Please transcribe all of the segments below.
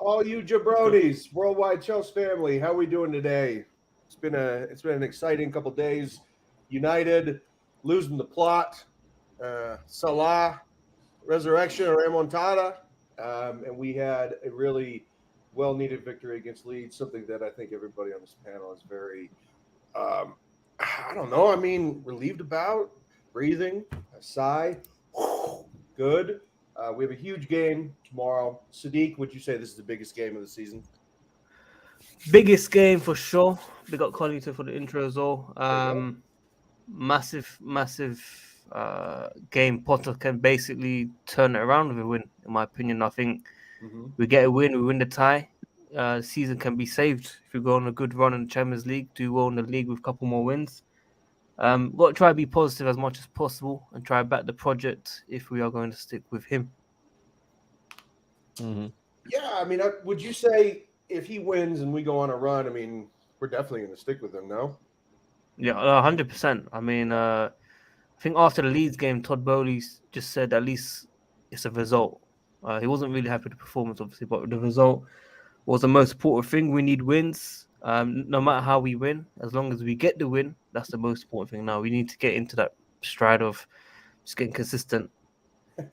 All you jabronis, WorldWideChels family, how are we doing today? It's been an exciting couple days. United losing the plot, Salah resurrection or remontada, and we had a really well needed victory against Leeds. Something that I think everybody on this panel is very, I don't know. I mean, relieved about, breathing, a sigh, good. We have a huge game tomorrow. Sadiq, would you say this is the biggest game of the season? Biggest game for sure. We got Collington for the intro as well. Massive game. Potter can basically turn it around with a win, in my opinion. I think we get a win, we win the tie. Season can be saved if we go on a good run in the Champions League, do well in the league with a couple more wins. Got to try to be positive as much as possible and try back the project if we are going to stick with him. Yeah, I mean, would you say if he wins and we go on a run, I mean, we're definitely going to stick with him, no? Yeah, 100%. I mean, I think after the Leeds game, Todd Bowley just said at least it's a result. He wasn't really happy with the performance, obviously, but the result was the most important thing. We need wins. No matter how we win, as long as we get the win, that's the most important thing now. We need to get into that stride of just getting consistent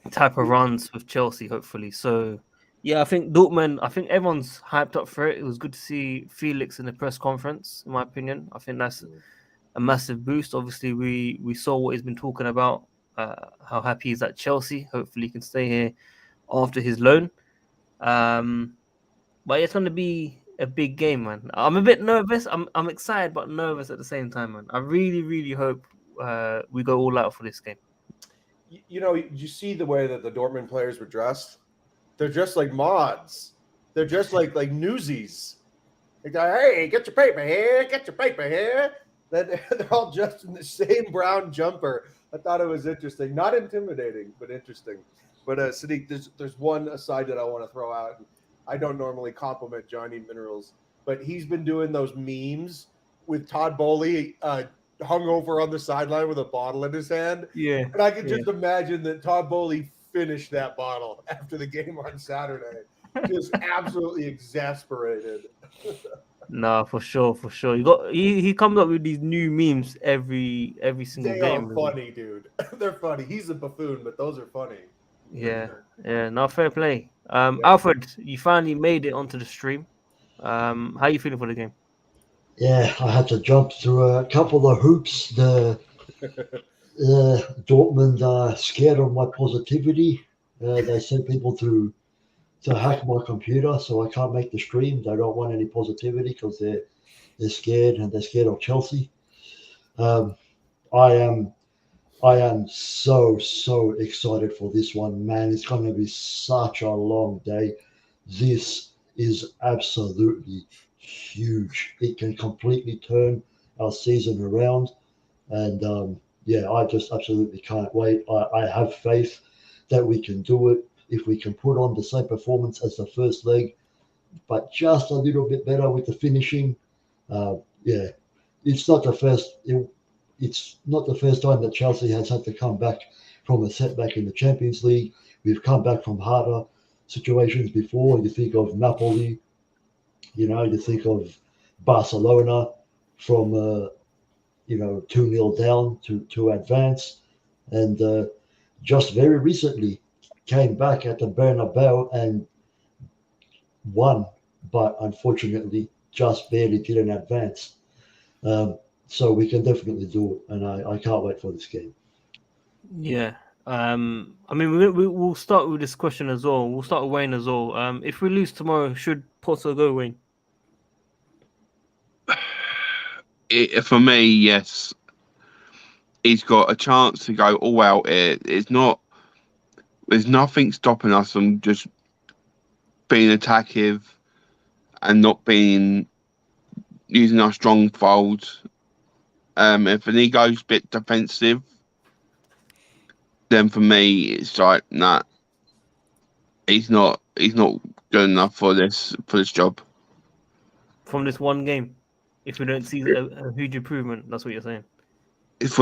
type of runs with Chelsea, hopefully. So, yeah, I think Dortmund, I think everyone's hyped up for it. It was good to see Felix in the press conference, in my opinion. I think that's a massive boost. Obviously, we saw what he's been talking about, how happy he's at Chelsea. Hopefully, he can stay here after his loan. But it's going to be a big game, man. I'm a bit nervous. I'm excited, but nervous at the same time, man. I really, really hope we go all out for this game. You know, you see the way that the Dortmund players were dressed? They're just like mods. They're just like newsies. Like, hey, get your paper here, get your paper here. They're all dressed in the same brown jumper. I thought it was interesting. Not intimidating, but interesting. But Sadiq, there's one aside that I want to throw out. I don't normally compliment Johnny Minerals, but he's been doing those memes with Todd Bowley hung over on the sideline with a bottle in his hand. Yeah. And I could just imagine that Todd Bowley finished that bottle after the game on Saturday. Just absolutely exasperated. No, for sure. He comes up with these new memes every single game. They are funny, dude. They're funny. He's a buffoon, but those are funny. Yeah. No, fair play. Alfred, you finally made it onto the stream. How are you feeling for the game? Yeah, I had to jump through a couple of hoops. The Dortmund are scared of my positivity. They sent people to hack my computer, so I can't make the stream. They don't want any positivity because they're scared, and they're scared of Chelsea. I am so excited for this one, man. It's going to be such a long day. This is absolutely huge. It can completely turn our season around. And I just absolutely can't wait. I have faith that we can do it if we can put on the same performance as the first leg, but just a little bit better with the finishing. It's not the first. It's not the first time that Chelsea has had to come back from a setback in the Champions League. We've come back from harder situations before. You think of Napoli, you think of Barcelona from 2-0 down to advance, and just very recently came back at the Bernabeu and won, but unfortunately just barely didn't advance. So we can definitely do it, and I can't wait for this game. Yeah. I mean, we'll start with this question as well. We'll start with Wayne as well. If we lose tomorrow, should Potter go, Wayne? For me, yes. He's got a chance to go all out here. There's nothing stopping us from just being attackive and not using our strong folds. If an ego's a bit defensive, then for me it's like, nah, he's not good enough for this job. From this one game, if we don't see a huge improvement, that's what you're saying. It's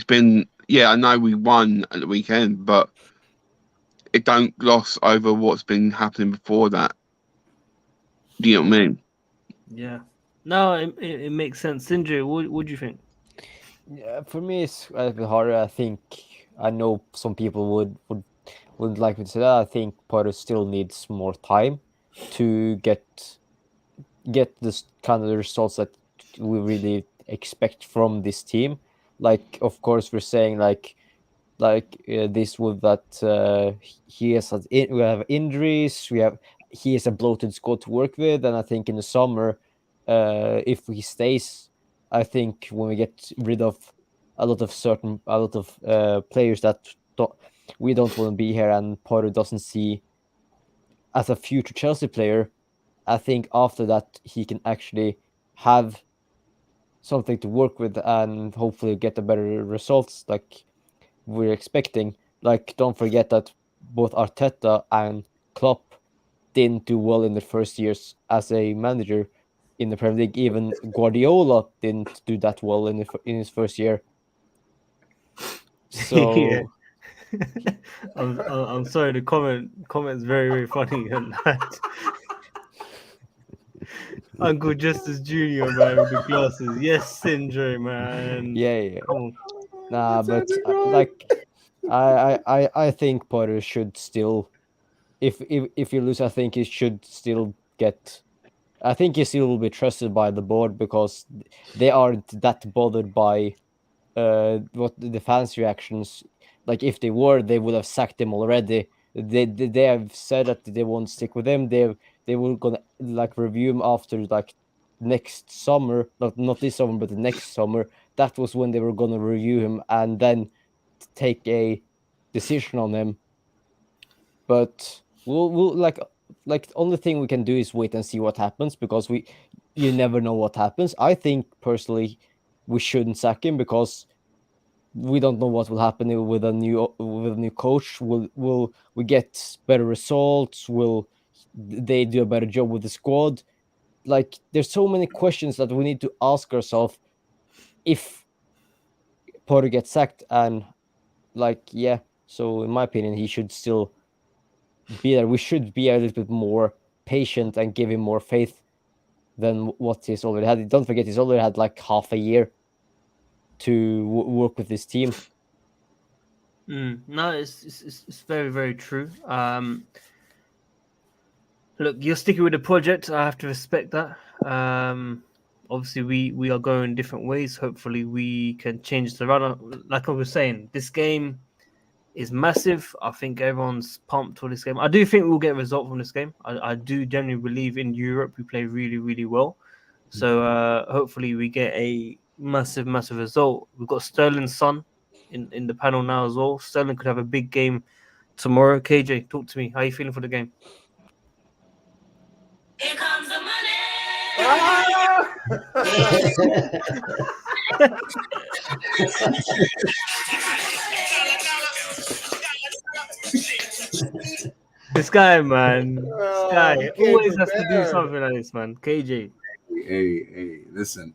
been. Yeah, I know we won at the weekend, but it don't gloss over what's been happening before that. Do you know what I mean? Yeah. No, it makes sense. Sindri, what do you think? Yeah, for me, it's a bit harder. I think I know some people would like me to say that. I think Potter still needs more time to get this kind of results that we really expect from this team. Like, of course, we're saying this with that he has we have injuries. He has a bloated squad to work with, and I think in the summer, if he stays, I think when we get rid of a lot of players that we don't want to be here, and Potter doesn't see as a future Chelsea player, I think after that he can actually have something to work with and hopefully get the better results like we're expecting. Like, don't forget that both Arteta and Klopp didn't do well in their first years as a manager in the Premier League. Even Guardiola didn't do that well in his first year. So Yeah. I'm sorry. The comment's very very funny on that. Uncle Justice Junior, man, with the glasses. Yes, Sindri, man. yeah. Come on. Nah, but That's it, bro. like I think Potter should still, if you lose, I think he should still get. I think he still will be trusted by the board because they aren't that bothered by what the fans' reactions. Like, if they were, they would have sacked him already. They have said that they won't stick with him. They were gonna like review him after like next summer, not this summer, but the next summer. That was when they were gonna review him and then take a decision on him. But we'll like the only thing we can do is wait and see what happens because you never know what happens. I think personally we shouldn't sack him because we don't know what will happen with a new coach. Will we get better results? Will they do a better job with the squad? Like, there's so many questions that we need to ask ourselves if Potter gets sacked. And so in my opinion, he should still be there. We should be a little bit more patient and give him more faith than what he's already had. Don't forget, he's already had like half a year to work with this team. No, it's very very true. Look, you're sticking with the project. I have to respect that. Obviously, we are going different ways. Hopefully, we can change the run. Like I was saying, this game is massive. I think everyone's pumped for this game. I do think we'll get a result from this game. I do genuinely believe in Europe we play really, really well. So hopefully we get a massive result. We've got Sterling's son in the panel now as well. Sterling could have a big game tomorrow. KJ, talk to me. How are you feeling for the game? Here comes the money. This guy, man. This guy he came always has to do prepared. something like this, man. KJ. Hey, listen.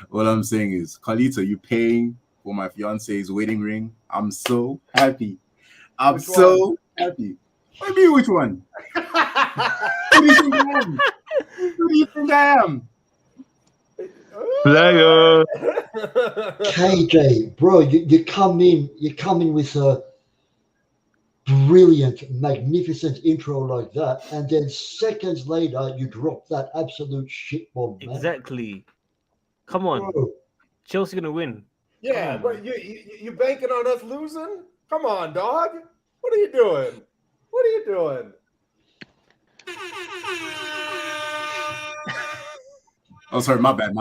What I'm saying is, Carlito, you paying for my fiance's wedding ring? I'm so happy. I'm Which so happy. What do you mean, which one? Who do you think I am? Who do you think I am? Player. KJ, bro, you come in with a brilliant, magnificent intro like that, and then seconds later you drop that absolute shit bomb, man. Exactly. Come on. Bro, Chelsea gonna win. Yeah, but you banking on us losing? Come on, dog. What are you doing? What are you doing? Oh, sorry, my bad.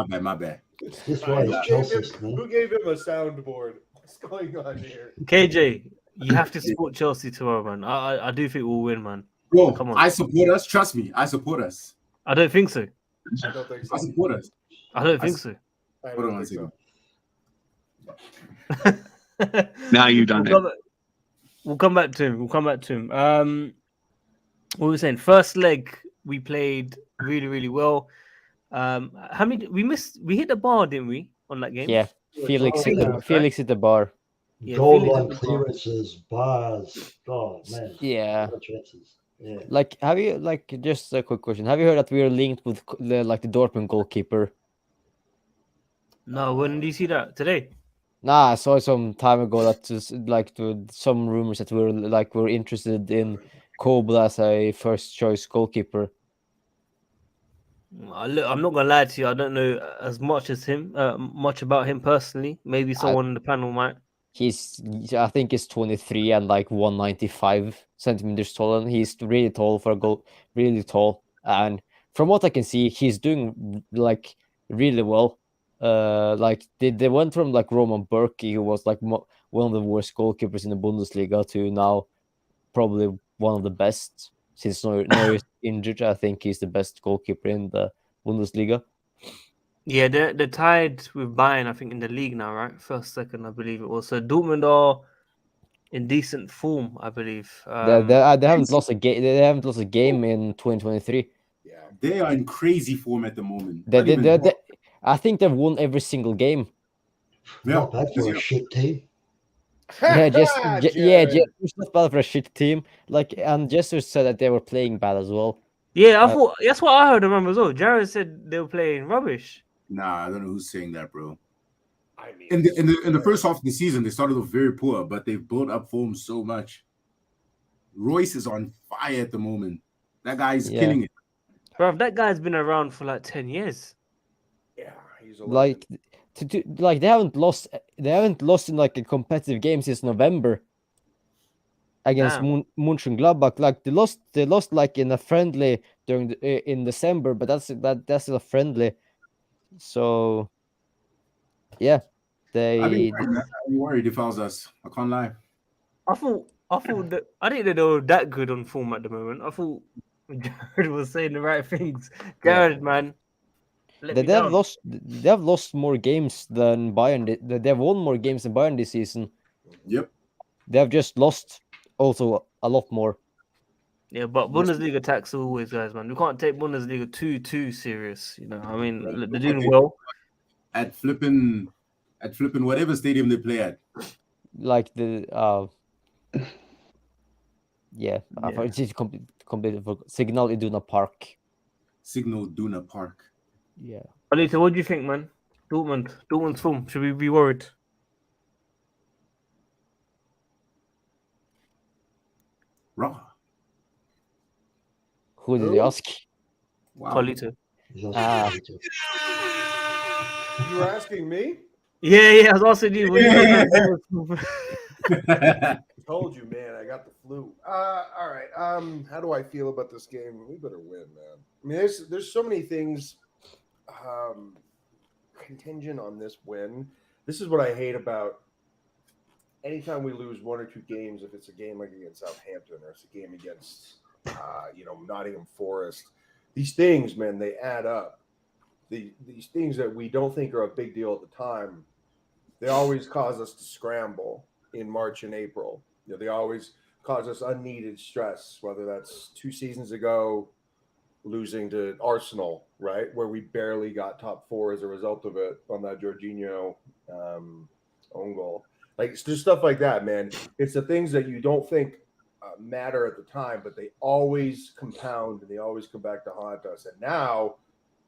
this why Who it's gave Chelsea, him- man. Who gave him a soundboard? What's going on here? KJ, you have to support Chelsea tomorrow, man. I do think we'll win, man. Bro, Come on. I support us. Trust me, I support us. I don't think so. I don't think I so. support us. I don't think so. I Hold on don't one think second. so. Now you've done it. We'll come back to him. What were we saying? First leg, we played really, really well. How many we missed? We hit the bar, didn't we, on that game? Yeah, Felix hit the bar. Yeah, Goal Felix line hit the bar. clearances, bars. Oh man. Yeah. What chances. Yeah. Like, have you just a quick question? Have you heard that we are linked with the Dortmund goalkeeper? No, when did you see that? Today? Nah, I saw some time ago that some rumors that we're interested in Kobel as a first choice goalkeeper. I'm not gonna lie to you. I don't know as much as him, much about him personally. Maybe someone in the panel might. I think he's 23 and 195 centimeters tall, and he's really tall for a goal, really tall. And from what I can see, he's doing really well. They went from Roman Burke, who was one of the worst goalkeepers in the Bundesliga, to now probably one of the best. Since Neuer is injured, I think he's the best goalkeeper in the Bundesliga. Yeah, they're tied with Bayern, I think, in the league now, right? First, second, I believe it was. So Dortmund are in decent form, I believe. They haven't lost a game. They haven't lost a game in 2023. Yeah. They are in crazy form at the moment. Not even- I think they've won every single game. Not bad for a shit team. Yeah, Jared. it's not bad for a shit team. And Jesus said that they were playing bad as well. Yeah, I thought that's what I heard. I remember as well. Jared said they were playing rubbish. Nah, I don't know who's saying that, bro. I mean, In the first half of the season, they started off very poor, but they've built up form so much. Royce is on fire at the moment. That guy is killing it. Bro, that guy's been around for 10 years. yeah, he's a legend. They haven't lost. They haven't lost in a competitive game since November against Mönchengladbach. They lost in a friendly in December, but that's a friendly. So yeah, I'd be they worried if I was us. I can't lie. I thought that I didn't know they were that good on form at the moment. I thought Jared was saying the right things. Jared, man, they have lost. They have lost more games than Bayern. They have won more games than Bayern this season. Yep. They have just lost also a lot more. Yeah, but Bundesliga tax always, guys, man. We can't take Bundesliga too serious. You know, I mean, they're doing well. At flipping whatever stadium they play at. It's complete Signal Iduna Park. Signal Iduna Park. Yeah. Alita, what do you think, man? Dortmund's form. Should we be worried? Raw. Who did you ask? Wow. Carlito. You were asking me? Yeah, I was asking you. What do you think? I told you, man, I got the flu. All right. How do I feel about this game? We better win, man. I mean, there's so many things contingent on this win. This is what I hate about anytime we lose one or two games. If it's a game like against Southampton or it's a game against Nottingham Forest, these things, man, they add up. These things that we don't think are a big deal at the time, they always cause us to scramble in March and April. They always cause us unneeded stress, whether that's 2 seasons ago losing to Arsenal, right, where we barely got top 4 as a result of it on that Jorginho own goal. It's just stuff like that, man. It's the things that you don't think matter at the time, but they always compound and they always come back to haunt us. And now,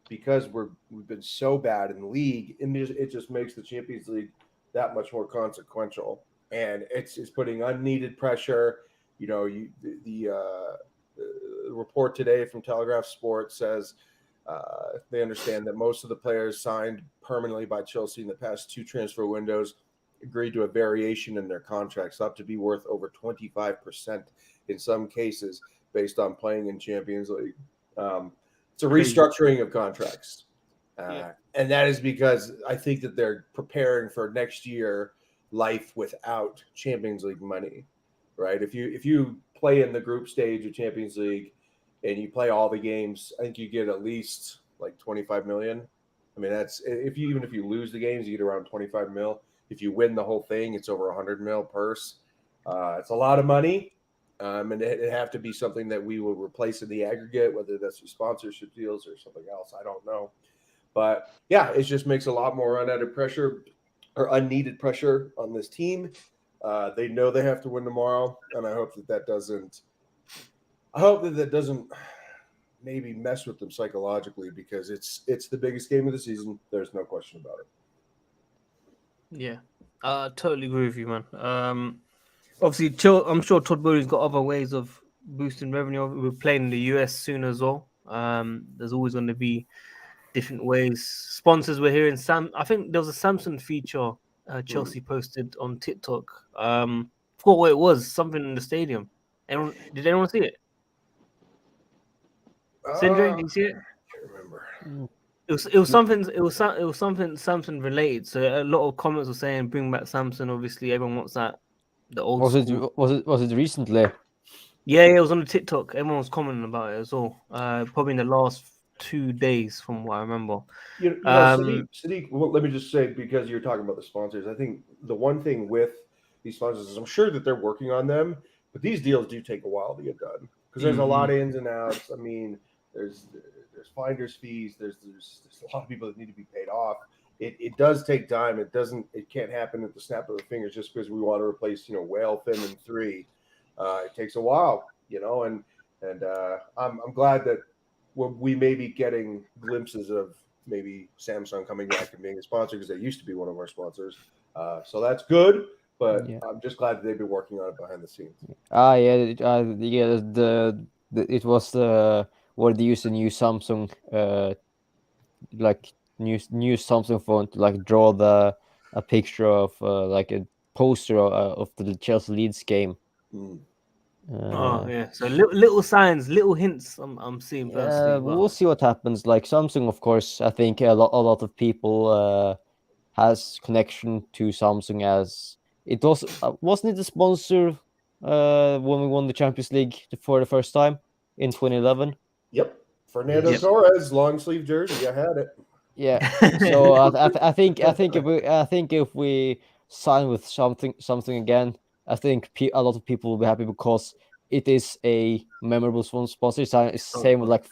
because we've been so bad in the league, it just makes the Champions League that much more consequential, and it's putting unneeded pressure. The report today from Telegraph Sports says they understand that most of the players signed permanently by Chelsea in the past 2 transfer windows agreed to a variation in their contracts up to be worth over 25% in some cases based on playing in Champions League. It's a restructuring of contracts. And that is because I think that they're preparing for next year life without Champions League money, right? If you play in the group stage of Champions League and you play all the games, I think you get at least 25 million. I mean, that's even if you lose the games, you get around 25 mil. If you win the whole thing, it's over 100 mil purse. It's a lot of money. And it'd have to be something that we will replace in the aggregate, whether that's through sponsorship deals or something else. I don't know. But yeah, it just makes a lot more unadded pressure or unneeded pressure on this team. They know they have to win tomorrow, and I hope that doesn't I hope that doesn't maybe mess with them psychologically, because it's the biggest game of the season. There's no question about it. Yeah, totally agree with you, man. Obviously, I'm sure Todd Bowley's got other ways of boosting revenue. We're playing in the US soon as well. There's always going to be different ways. Sponsors, we're hearing I think there was a Samsung feature Chelsea posted on TikTok. Forgot what it was. Something in the stadium. Did anyone see it? Sindre, did you see it? I can't remember. It was something Samsung related. So a lot of comments were saying, "Bring back Samsung." Obviously, everyone wants that. The old Was school. was it recently? Yeah, it was on the TikTok. Everyone was commenting about it as well. Probably in the last 2 days, from what I remember. Sadiq, well, let me just say, because you're talking about the sponsors, I think the one thing with these sponsors is I'm sure that they're working on them, but these deals do take a while to get done, because there's a lot of ins and outs. I mean, there's finders fees. There's a lot of people that need to be paid off. It does take time. It can't happen at the snap of the fingers just because we want to replace Whale, Finn, and 3. It takes a while, and I'm glad that we may be getting glimpses of maybe Samsung coming back and being a sponsor, because they used to be one of our sponsors. So that's good, but Yeah. I'm just glad that they've been working on it behind the scenes. It was where they used a new Samsung like new Samsung phone to like draw a picture of like a poster of the Chelsea Leeds game. Yeah. So little signs, little hints. I'm seeing personally. We'll see what happens. Like Samsung, of course, I think a lot of people has connection to Samsung, as it was wasn't it the sponsor when we won the Champions League for the first time in 2011. Yep, Fernando Yes. Torres, long sleeve jersey. I had it. Yeah. So I think if we sign with something again, I think a lot of people will be happy, because it is a memorable sponsor. It's same with like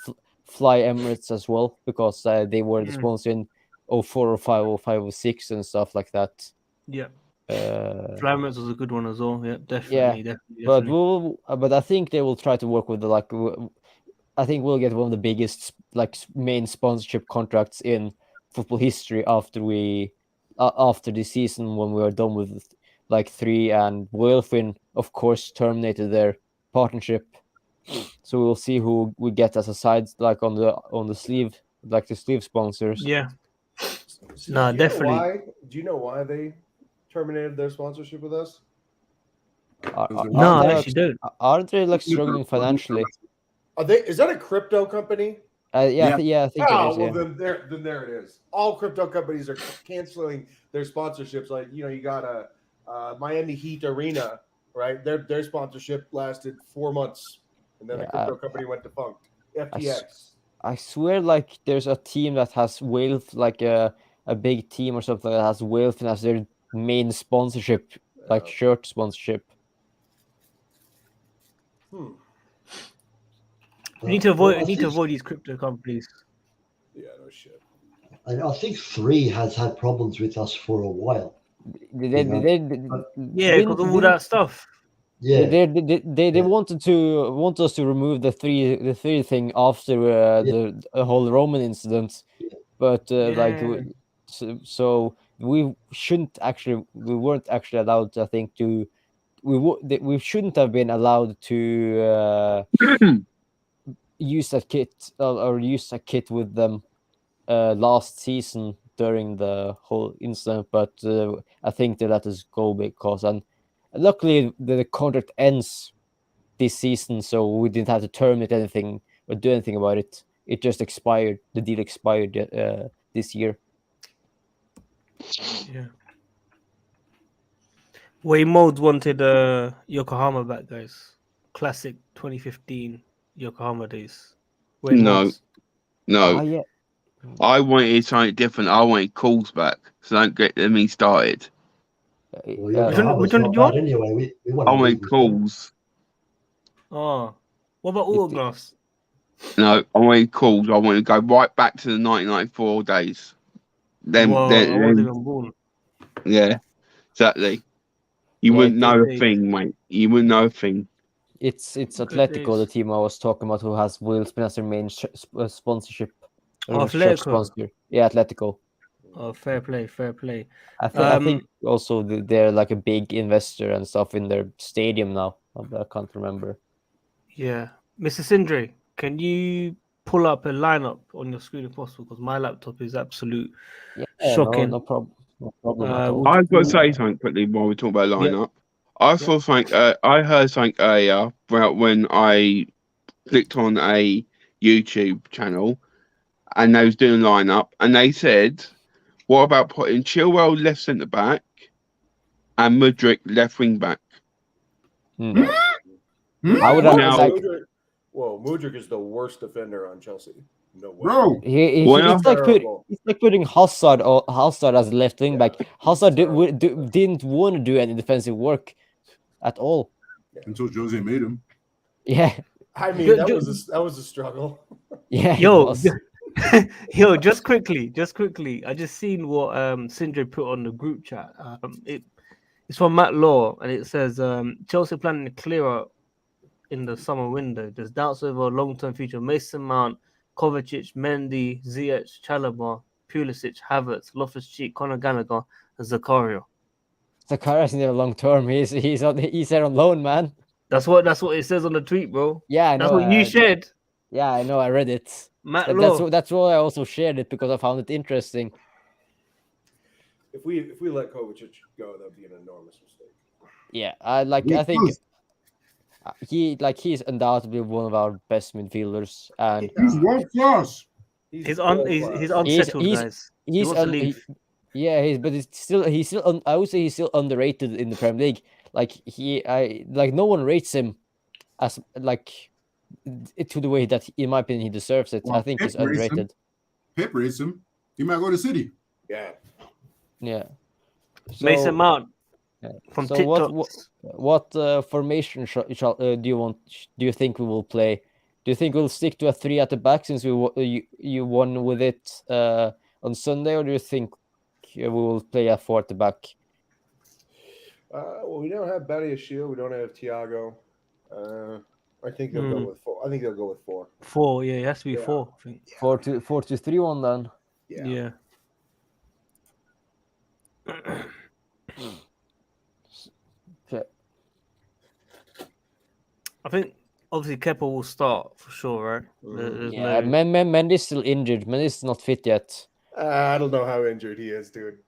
Fly Emirates as well, because they were the sponsor in 04 or 05 or 05 or 06 and stuff like that. Yeah. Flammers was a good one as well. Yeah, definitely. But I think they will try to work with I think we'll get one of the biggest main sponsorship contracts in football history after this season, when we are done with 3, and Whalefin, of course, terminated their partnership. So we'll see who we get as a side, on the sleeve, the sleeve sponsors. Yeah. So No, definitely. Do you know why they terminated their sponsorship with us? No, I actually don't. Aren't they struggling financially? Are they? Is that a crypto company? I think it is. Well, Yeah. then there it is. All crypto companies are canceling their sponsorships. Like, you got a Miami Heat arena, right? Their sponsorship lasted 4 months, and then the crypto company went defunct. FTX. I swear, there's a team that has Wales, a big team or something that has Wales as their main sponsorship, shirt sponsorship. We need to avoid these crypto companies. Yeah, no shit. I think 3 has had problems with us for a while. Yeah, because of all that stuff. Yeah, they want us to remove the three thing after the whole Roman incident, but so we weren't actually allowed. I think we shouldn't have been allowed to use a kit or use a kit with them last season during the whole incident, but I think they let us go because luckily the contract ends this season, so we didn't have to terminate anything or do anything about it. It just expired. The deal expired this year. Yeah. Way Modes wanted Yokohama back, guys. Classic 2015 Yokohama days. No. Yeah. I wanted something different. I wanted calls back, so don't get me started. Which one did you want? Anyway, we want I wanted calls. Oh, what about autographs? No, I wanted calls. I wanted to go right back to the 1994 days. I wasn't even born. Yeah, exactly. You wouldn't know a thing, mate. You wouldn't know a thing. It's Good Atletico, the days. team I was talking about, who has Will Smith as their main sponsorship. Oh, shirt Atletico. sponsor. Yeah, Atletico. Oh, fair play, fair play. I think also they're like a big investor and stuff in their stadium now. I can't remember. Yeah, Mr. Sindre, can you pull up a lineup on your screen if possible? Because my laptop is absolute Yeah, shocking. no problem. No problem at all. would- I've got to say something quickly while we talk about Yeah. lineup. I saw something. I heard something earlier about when I clicked on a YouTube channel and they was doing lineup, and they said, "What about putting Chilwell left centre back and Mudryk left wing back?" Hmm. Hmm? I would Now- like. Mudryk is the worst defender on Chelsea. No way. Bro, Well, It's like putting Hazard as left wing back. Hazard didn't want to do any defensive work at all. until Jose made him. Yeah, I mean, Ju- that ju- was a struggle. yeah. it Yo, was. yo, just quickly. I just seen what Sindre put on the group chat. It's from Matt Law, and it says Chelsea planning to clear out in the summer window. There's doubts over a long-term future. Mason Mount, Kovacic, Mendy, Ziyech, Chalobah, Pulisic, Havertz, Loftus-Cheek, Conor Gallagher, and Zakaria. Zakaria's in there long term. He's there on loan, man. That's what it says on the tweet, bro. Yeah, I That's know. what you shared, Yeah, I know. I read it. Matt That's Law. that's why I also shared it, because I found it interesting. If we let Kovacic go, that'd be an enormous mistake. Yeah, I think he's undoubtedly one of our best midfielders, and He's world class. He's world-class. unsettled, He's- guys. He he's wants to leave. but he's still I would say he's still underrated in the Premier League. No one rates him as to the way that, in my opinion, he deserves it. Well, I think he's Pep rates him. underrated. Pep rates him. He might go to City. Yeah. Yeah. Mason Mount yeah. from So TikTok. what formation do you think we will play? Do you think we'll stick to a 3 at the back, since you won with it on Sunday, or do you think we will play a 4 at the back? Well, we don't have Badiashile. We don't have Thiago. I think they'll go with 4. I think they'll go with 4. 4, yeah, it has to be Yeah. 4. I think. 4-2-3-1 then. Yeah. Okay. I think obviously Kepa will start for sure, right? There's Yeah, no- Mendy's still injured. Mendy's not fit yet. I don't know how injured he is, dude.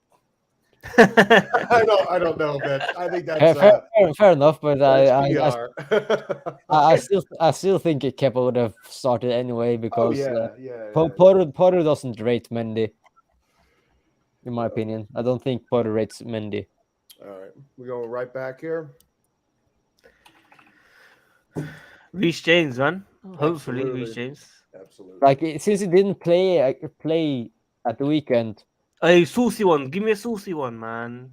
I don't know, but I think that's Fair enough, but that's PR. I still think Kepa would have started anyway, Oh because yeah. Potter doesn't rate Mendy, in my opinion. I don't think Potter rates Mendy. All right, we're going right back here. Reece James, man. Hopefully, Absolutely. Reece James. Absolutely. Since he didn't play at the weekend. Hey, saucy one. Give me a saucy one, man.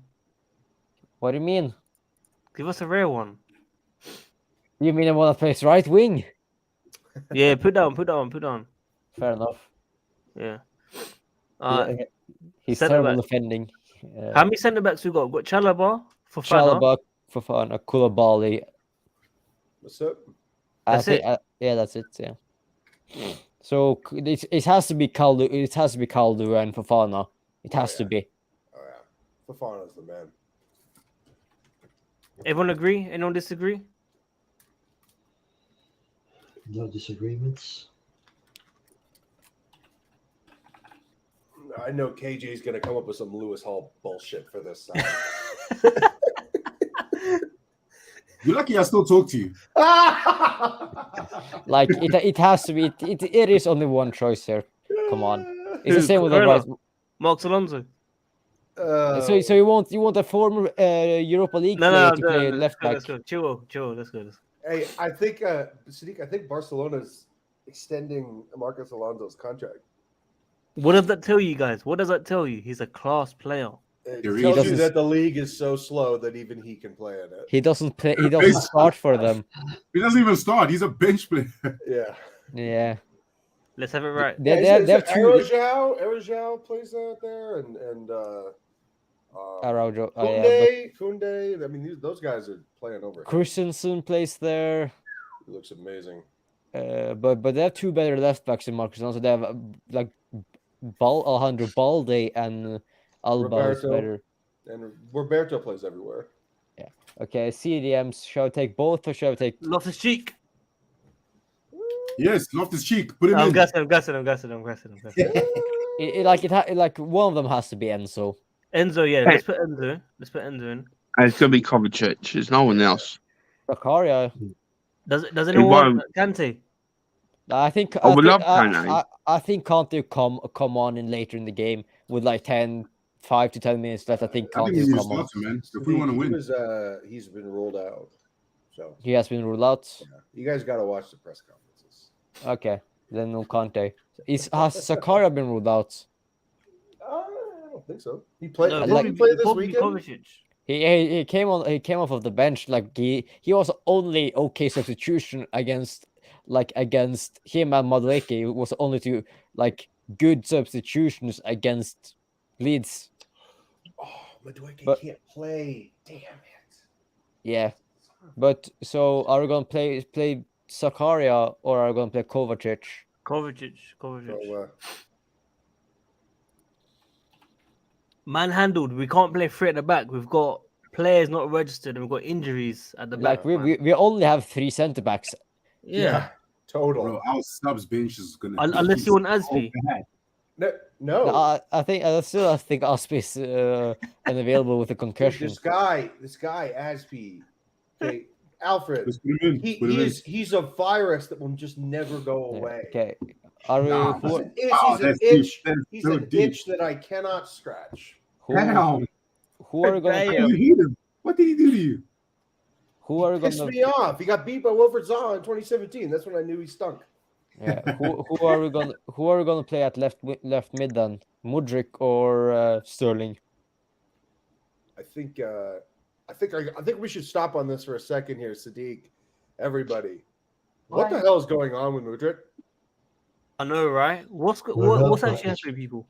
What do you mean? Give us a rare one. You mean I want to play right wing? Yeah, put down. Fair enough. Yeah. He's centre terrible back. defending. How many centre backs we got? We've got Chalobah, Fofana. Fofana, Koulibaly. What's up? That's it. That's it. Yeah. So it has to be Kaldu. It has to be Kaldu and Fofana. It has to be. Oh yeah, Fofana's the man. Everyone agree? Anyone disagree? No disagreements. I know KJ's gonna come up with some Lewis Hall bullshit for this. You're lucky I still talk to you. Like it has to be. It is only one choice here. Come on. It's the same with the Corella? right. Marcos Alonso. So you want a former Europa League player to play left back? Let's go. Chill. Let's go. Hey, I think Sadiq, I think Barcelona's extending Marcos Alonso's contract. What does that tell you guys? What does that tell you? He's a class player. It He tells doesn't- you that the league is so slow that even he can play in it. He doesn't play. He doesn't start for them. He doesn't even start. He's a bench player. Yeah. Yeah. Let's have it right. They have two. Araujo plays out there, and Araujo. Oh, yeah, Kunde. I mean, those guys are playing over. but Christensen plays there. He looks amazing. But they have two better left backs in Marcus Alonso. They have like Alejandro Balde and Alba is Roberto. better. And Roberto plays everywhere. Okay, CDMs. Shall I take both or shall I take? Loftus Cheek. Yes, Loftus Cheek. Put him I'm in. guessing. Like one of them has to be Enzo. Enzo, yeah. Let's put Enzo in. And it's going to be Kovacic. There's no one else. Zakaria. Does anyone want Kante? I think I I would think, love Kante. I think Kante come on in later in the game with like 5 to 10 minutes left. I think I think Kante we will need to come on. start him, man. If we want to win. He's been ruled out. So He has been ruled out. yeah, you guys got to watch the press conferences. Okay, then no Kante. Has Zakaria been ruled out? I don't think so. He played. No, Didn't he play this probably weekend? Kovacic. He came off of the bench. Like he was only okay substitution against him and Madueke. It was only two like good substitutions against Leeds. Oh, Madueke But- can't play. Damn it. Yeah, but so are we gonna play Zakaria or are we gonna play Kovacic? Kovacic. So, Manhandled. We can't play three at the back. We've got players not registered and we've got injuries at the back. Like we only have 3 centre backs. yeah. total. Bro, our subs bench is gonna. Unless you want Aspi. No. I think Aspi is unavailable with a Dude, concussion. this guy, Aspie. Okay, Alfred. Let's put him in. Put him in. He's a virus that will just never go Yeah, away. okay, are we? Nah, Who, Wow, He's an that's deep. itch. That's He's so an deep. itch that I cannot scratch. Damn. who are we gonna Damn. play? You hit him. What did he do to you? Who are we Pissed gonna? me off. He got beat by Wilfred Zaha in 2017. That's when I knew he stunk. Yeah, who are we gonna play at left mid then? Mudryk or Sterling? I think we should stop on this for a second here, Sadiq. Everybody, what the hell is going on with Mudryk? I know, right? What's No, what's but actually it's- happening, people?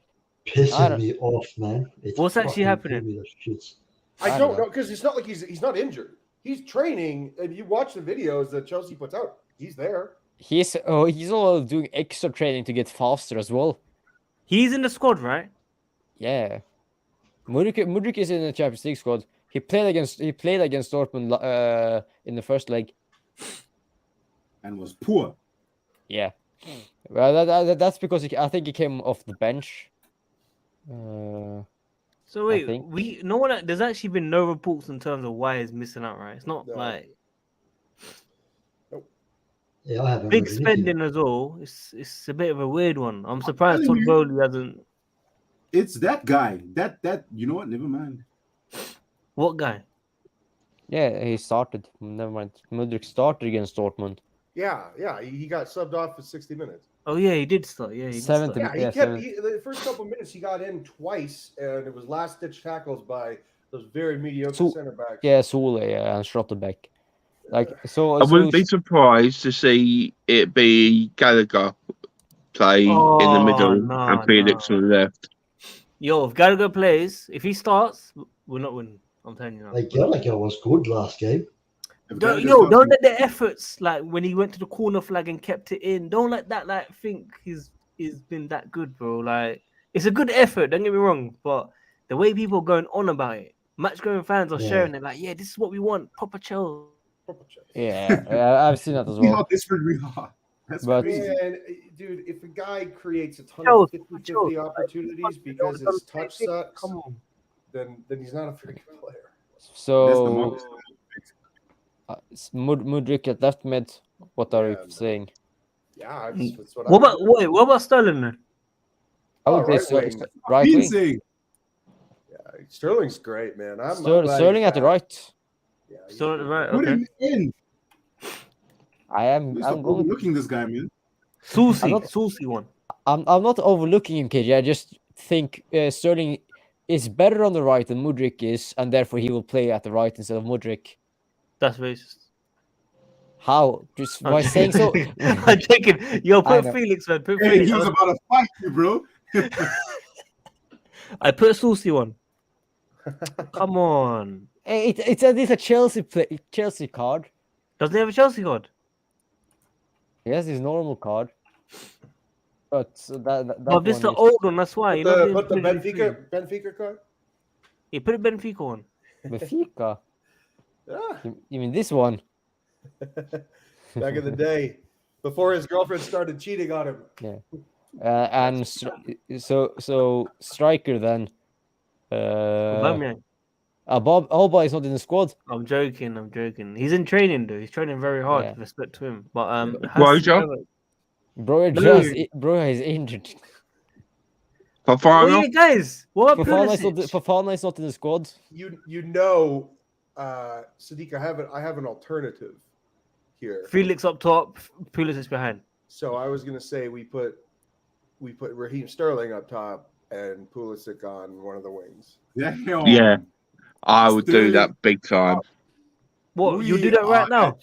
I Pissing don't- me off, man. It's What's actually fucking happening? giving me the shits. I I don't don't know because it's not like he's not injured. He's training, and you watch the videos that Chelsea puts out. He's there. He's all doing extra training to get faster as well. He's in the squad, right? Yeah, Mudryk is in the Champions League squad. He played against Dortmund in the first leg. And was poor. Yeah, well that's because I think he came off the bench. So wait, think- there's actually been no reports in terms of why he's missing out, right? It's not No. like Yeah, I haven't big read anything. spending as all. It's a bit of a weird one. I'm surprised Todd telling you. Bowley hasn't. It's that guy. That you know what? Never mind. What guy? Yeah, he started. Never mind. Mudryk started against Dortmund. Yeah. He got subbed off for 60 minutes. Oh yeah, he did start. Yeah, he did 70 start. Yeah, Yeah, the first couple minutes he got in twice, and it was last ditch tackles by those very mediocre So- center backs. Yeah, Sule and Schlotterbeck. Like so. I wouldn't so be surprised to see it be Gallagher play in the Oh, middle no, and Felix no. on the left. Yo, if Gallagher plays, if he starts, we're not winning. I'm telling you now. Like Gallagher was good last game. If Don't, Gallagher yo, starts- don't let the efforts like when he went to the corner flag and kept it in. Don't let that like think he's been that good, bro. Like it's a good effort. Don't get me wrong, but the way people are going on about it, match going fans are Yeah. sharing it. Like, yeah, this is what we want. Proper Chelsea. yeah, I've seen that as See how well. desperate we are. That's But- crazy. Man, dude, if a guy creates a ton Chelsea, of 50-50 Chelsea. opportunities because his touch sucks, Come on. then he's not a very good player. That's the So most- Mudryk at left mid. What are Yeah, you saying? Yeah, that's what What about Sterling then? I Oh, would right say wing. right wing. Insane. Sterling's great, man. I'm glad Sterling he's at the back. right. Yeah, he's Sterling at the right. Put Okay. him in. I'm Stop going. overlooking this guy, man. Saucy one. I'm not overlooking him, KJ. I just think Sterling is better on the right than Mudryk is, and therefore he will play at the right instead of Mudryk. That's racist. How? Just by I'm saying so. I'm taking. Yo, I put know. Felix, man. Put Hey, Felix. he was about to fight you, bro. I put Saucy one. Come on. It's a Chelsea Chelsea card. Doesn't he have a Chelsea card? He has his normal card, but that But this one the is old one. That's why. Put the Benfica card. Yeah, put a Benfica on. Benfica. Yeah. You mean this one? Back in the day, before his girlfriend started cheating on him. And so striker then. Aubameyang. Bob Alba is not in the squad. I'm joking. He's in training though. He's training very hard. Yeah. Respect to him. But Rojo? Bro, No. bro is injured. Oh Fafana? yeah, guys. What about Pulisic? Fafana is not in the squad. You know, Sadiq, I have an alternative here. Felix up top, Pulisic behind. So I was gonna say we put Raheem Sterling up top and Pulisic on one of the wings. Yeah. I would do that big time. What? You'll do that right now?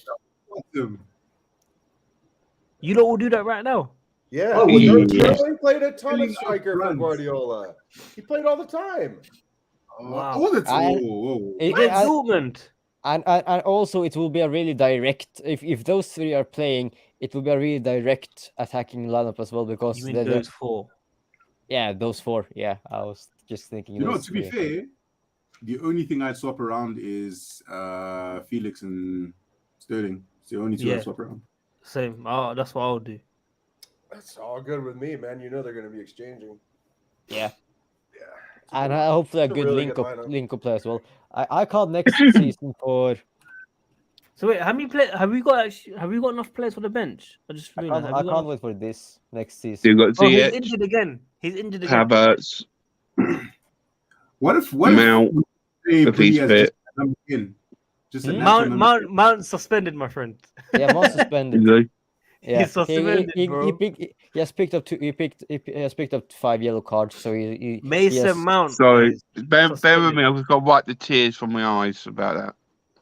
You lot will do that right now? Yeah, Oh, yeah. Sterling played a ton of striker for Guardiola. He played all the time. Wow. All the time. That's Dortmund. And also it will be a really direct. If those three are playing, it will be a really direct attacking lineup as well because You mean those four? Yeah, those four. Yeah, I was just thinking. You know, those to be three. fair, the only thing I'd swap around is Felix and Sterling. It's the only two I'd swap around. Same. Oh, that's what I'll do. That's all good with me, man. You know they're going to be exchanging. Yeah. Yeah. And hopefully a It's a good really link good up lineup. play as well. I can't next season for. So wait, how many players have we got? Have we got enough players for the bench? I just I realized. can't wait for this next season. You got Oh, he's Ziyech, injured again. Havertz, What if Mount, they if he's Bruni as fit. just a number 10? Just a natural number 10? Mount suspended, my friend. Yeah, Mount suspended. Really? Yeah, He's suspended, bro. He has picked up 5 yellow cards. So he Mason has- Mount. Sorry, guys. bear with Suspended. me. I've just got to wipe the tears from my eyes about that.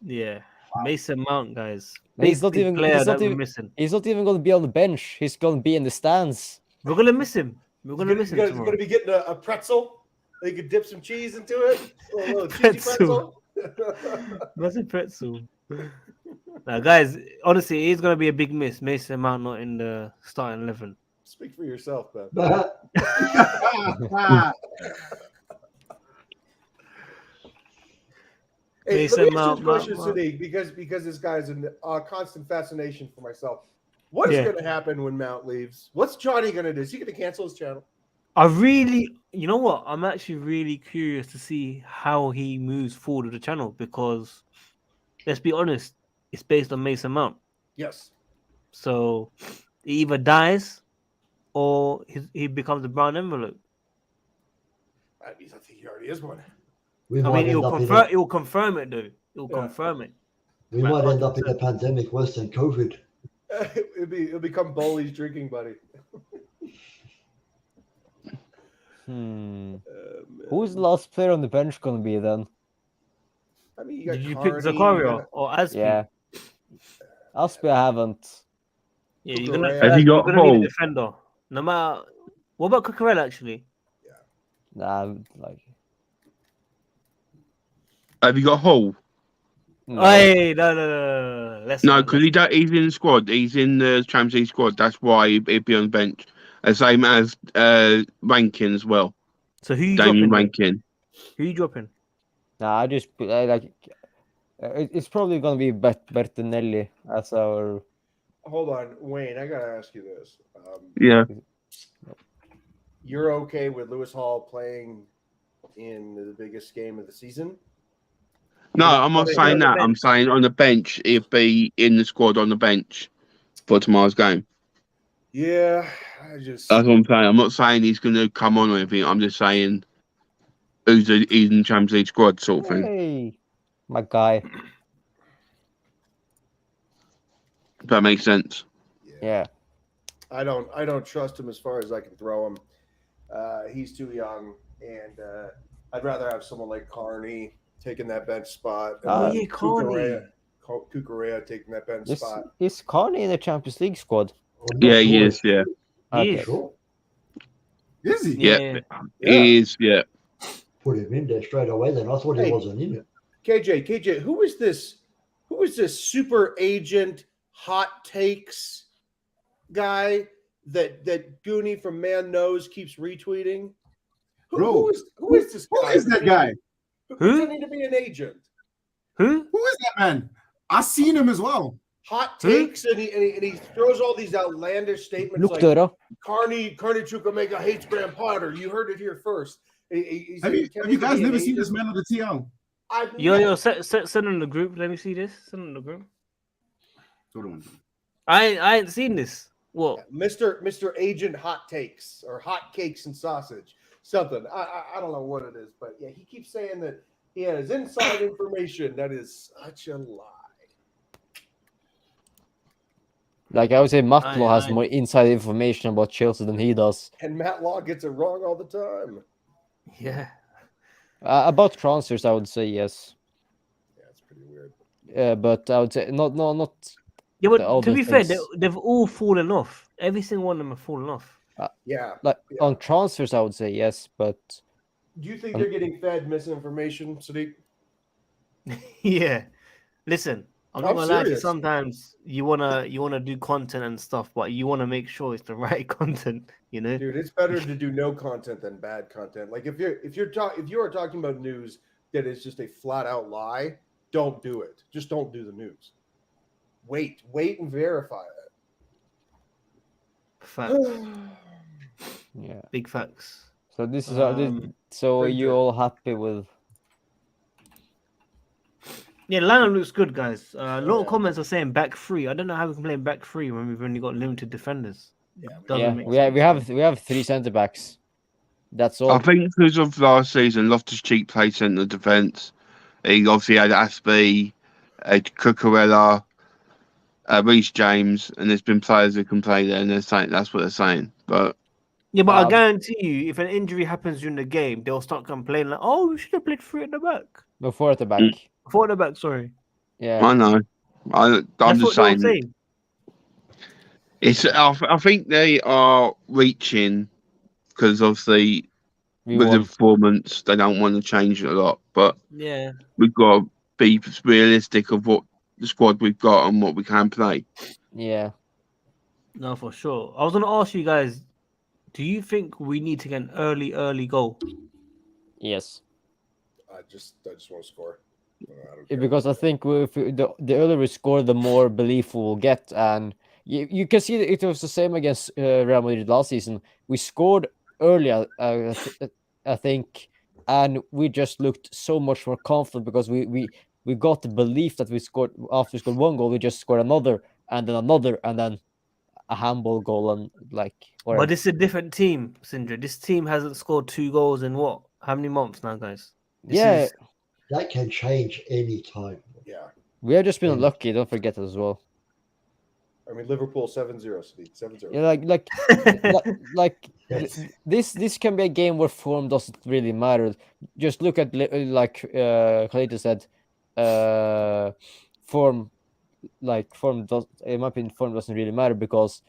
Yeah, Mason Mount, guys. He's not Big even- player he's not that we're even- missing. He's not even going to be on the bench. He's going to be in the stands. We're gonna miss him. We're gonna miss him He's tomorrow. going to be getting a pretzel. They could dip some cheese into it. A little cheesy Pretzel. pretzel. That's a pretzel. Now, guys, honestly, it is gonna be a big miss. Mason Mount not in the starting 11. Speak for yourself, man. Hey, Mason let me ask Mount, you a question, Mount. Sadiq, because this guy's a constant fascination for myself. What is Yeah. going to happen when Mount leaves? What's Johnny going to do? Is he going to cancel his channel? You know what? I'm actually really curious to see how he moves forward with the channel because, let's be honest, it's based on Mason Mount. Yes. So he either dies or he becomes a brown envelope. I think he already is one. We I might mean, end up it will confirm it though. It will Yeah. confirm it. we might end up in a pandemic worse than COVID. It'll become Bowley's drinking buddy. Man. Man. Who's the last player on the bench going to be then? I mean, you got Did you pick Carney, Zakaria or Aspi? Yeah. Aspi, I haven't. Yeah, you're gonna, Has he got you're gonna need Hall? a defender. No matter. What about Cucurella actually? Nah, like. Have you got Hall? No. Hey, no. Let's No, not. because he's in the squad. He's in the Champions League squad. That's why he'd be on the bench. The same as Rankin as well. So who you Damien dropping? Rankin. Who you dropping? Nah, I just put it's probably gonna be Bertinelli as our. Hold on, Wayne. I gotta ask you this. Yeah. You're okay with Lewis Hall playing in the biggest game of the season? No, I'm not He'll be saying on the that. I'm bench. saying on the bench, he'll be in the squad on the bench for tomorrow's game. Yeah, I just. That's what I'm saying. I'm not saying he's going to come on or anything. I'm just saying he's in the Champions League squad sort of thing. Hey, my guy. If that makes sense. Yeah. I don't trust him as far as I can throw him. He's too young, and I'd rather have someone like Carney taking that bench spot. Oh, yeah, Carney. Cucurella taking that bench spot. Is Carney in the Champions League squad? I'm not Yeah, he sure. is. Yeah. He Okay. is. Sure. Is he? Yeah. He is. Yeah. Put him in there straight away. Then I thought Hey. he wasn't in it. KJ, who is this? Who is this super agent hot takes guy that Goonie from Man Knows keeps retweeting? Bro, Who is this Who guy? is that guy? Who? Pretending to be an agent. Who? Who is that man? I seen him as well. Hot Who? takes, and he throws all these outlandish statements Look like døra. Carney Chukwuemeka hates Graham Potter. You heard it here first. He's Have you pretending to guys be an never seen agent. this man on the TL? Yo, send in the group. Let me see this. Send in the group. Hold on. I ain't seen this. What? Mr. Agent Hot Takes or Hot Cakes and Sausage. Something. I don't know what it is, but yeah, he keeps saying that he has inside information. That is such a lie. Like I would say, Matlow has I- more inside information about Chelsea than he does. And Matt Law gets it wrong all the time. Yeah. About transfers, I would say yes. Yeah, it's pretty weird. But I would say not. Yeah, The but other to be fair, things- they've all fallen off. Every single one of them have fallen off. Yeah. Like Yeah. on transfers, I would say yes, but Do you think they're getting fed misinformation, Sadiq? Yeah. Listen, I'm not I'm gonna lie to you. serious. Sometimes you wanna do content and stuff, but you wanna make sure it's the right content. You know. Dude, it's better to do no content than bad content. Like if you are talking about news that is just a flat out lie, don't do it. Just don't do the news. Wait and verify Facts. it. yeah. Big facts. So this is Um, are you good. all happy with? Yeah, lineup looks good, guys. A lot of Yeah. comments are saying back three. I don't know how we can play back three when we've only got limited defenders. Yeah, Doesn't Yeah, make we sense. have 3 centre backs. That's all. I think because of last season, Loftus-Cheek played centre defence. He obviously had Aspie, Cucurella, Reece James, and there's been players who can play there, and they're saying that's what they're saying. But Yeah, but I Um, guarantee you, if an injury happens during the game, they'll start complaining like, "Oh, we should have played three at the back, Before at the back. four at the back." Sorry, Yeah. I know, I'm that's just what they'll saying. say. It's. I think they are reaching because obviously We with the won. performance, they don't want to change it a lot. But Yeah, we've got to be realistic of what the squad we've got and what we can play. Yeah. no, for sure. I was gonna ask you guys, do you think we need to get an early goal? Yes. I just want to score. I don't care. Because I think the earlier we score, the more belief we will get, and you can see that it was the same against Real Madrid last season. We scored earlier, I think, and we just looked so much more confident because we got the belief that we scored after we scored one goal, we just scored another, and then a handball goal, and like whatever. But it's a different team, Sindra. This team hasn't scored 2 goals in what? How many months now, guys? This Yeah. is- That can change any time. Yeah. We have just been Mm. unlucky. Don't forget that as well. I mean, Liverpool 7-0, Sadiq. 7-0. Yeah, like Yes. this can be a game where form doesn't really matter. Just look at like Khalid said, form does, in my opinion, form doesn't really matter because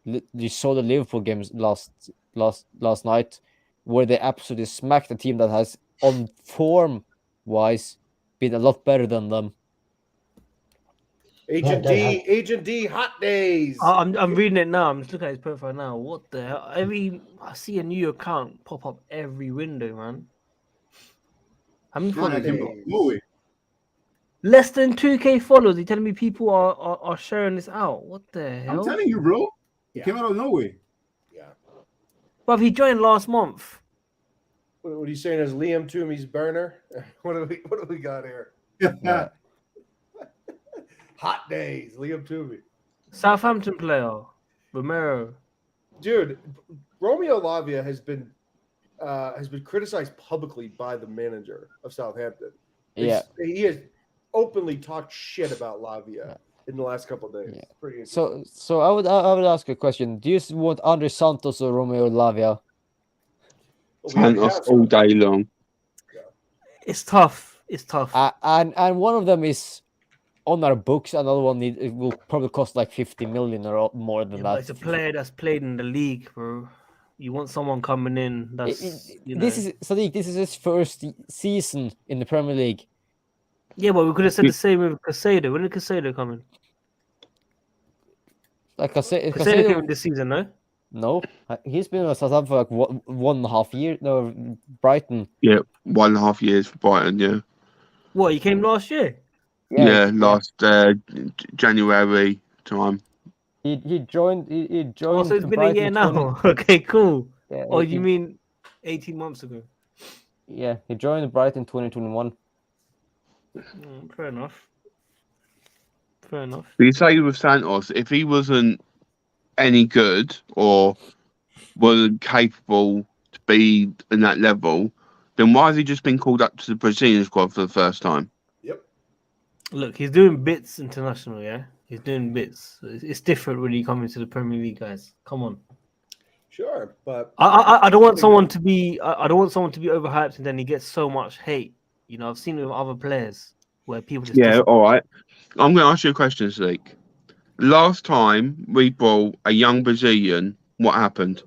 you saw the Liverpool games last night where they absolutely smacked a team that has on form wise been a lot better than them. Agent D, hot days. I'm reading it now. I'm just looking at his profile now. What the hell? I see a new account pop up every window, man. How many Bro, followers? like, no way. Less than 2K followers. You're telling me people are sharing this out? What the I'm hell? telling you, bro. It Yeah. came out of nowhere. Yeah. But he joined last month. What are you saying? Is Liam Toomey's burner? What do we got here? Yeah. Hot days, Liam Toomey. Southampton player, Romero. Dude, Romeo Lavia has been criticized publicly by the manager of Southampton. Yeah. He has openly talked shit about Lavia in the last couple of days. Yeah. It's pretty interesting. So I would ask a question. Do you want Andre Santos or Romeo Lavia? But we already Santos have all some. day long. It's tough. It's tough. And one of them is on our books. Another one it will probably cost like 50 million or more than Yeah, but that. it's a player that's played in the league, bro. You want someone coming in that's This is Sadiq. This is his first season in the Premier League. Yeah, but we could have said the same with Casado. When did Casado come in? Like Casado Casado, came in this season, no? no, he's been with Southampton for like 1.5 years. No, Brighton. Yeah, 1.5 years for Brighton. Yeah, What, he came last year? yeah, last January time. He joined. He Oh, joined so it's been a Brighton year 20 now. Okay, cool. Yeah, Oh, you mean 18 months ago? yeah, he joined Brighton 2021. Fair enough. Fair enough. But you say with Santos, if he wasn't any good or wasn't capable to be in that level, then why has he just been called up to the Brazilian squad for the first time? Yep. Look, he's doing bits international, yeah? He's doing bits. It's different when you come into the Premier League, guys. Come on. Sure, but I don't want someone to be I don't want someone to be overhyped and then he gets so much hate. You know, I've seen it with other players where people just Yeah, all right. I'm going to ask you a question, Sadiq. Last time we brought a young Brazilian, what happened?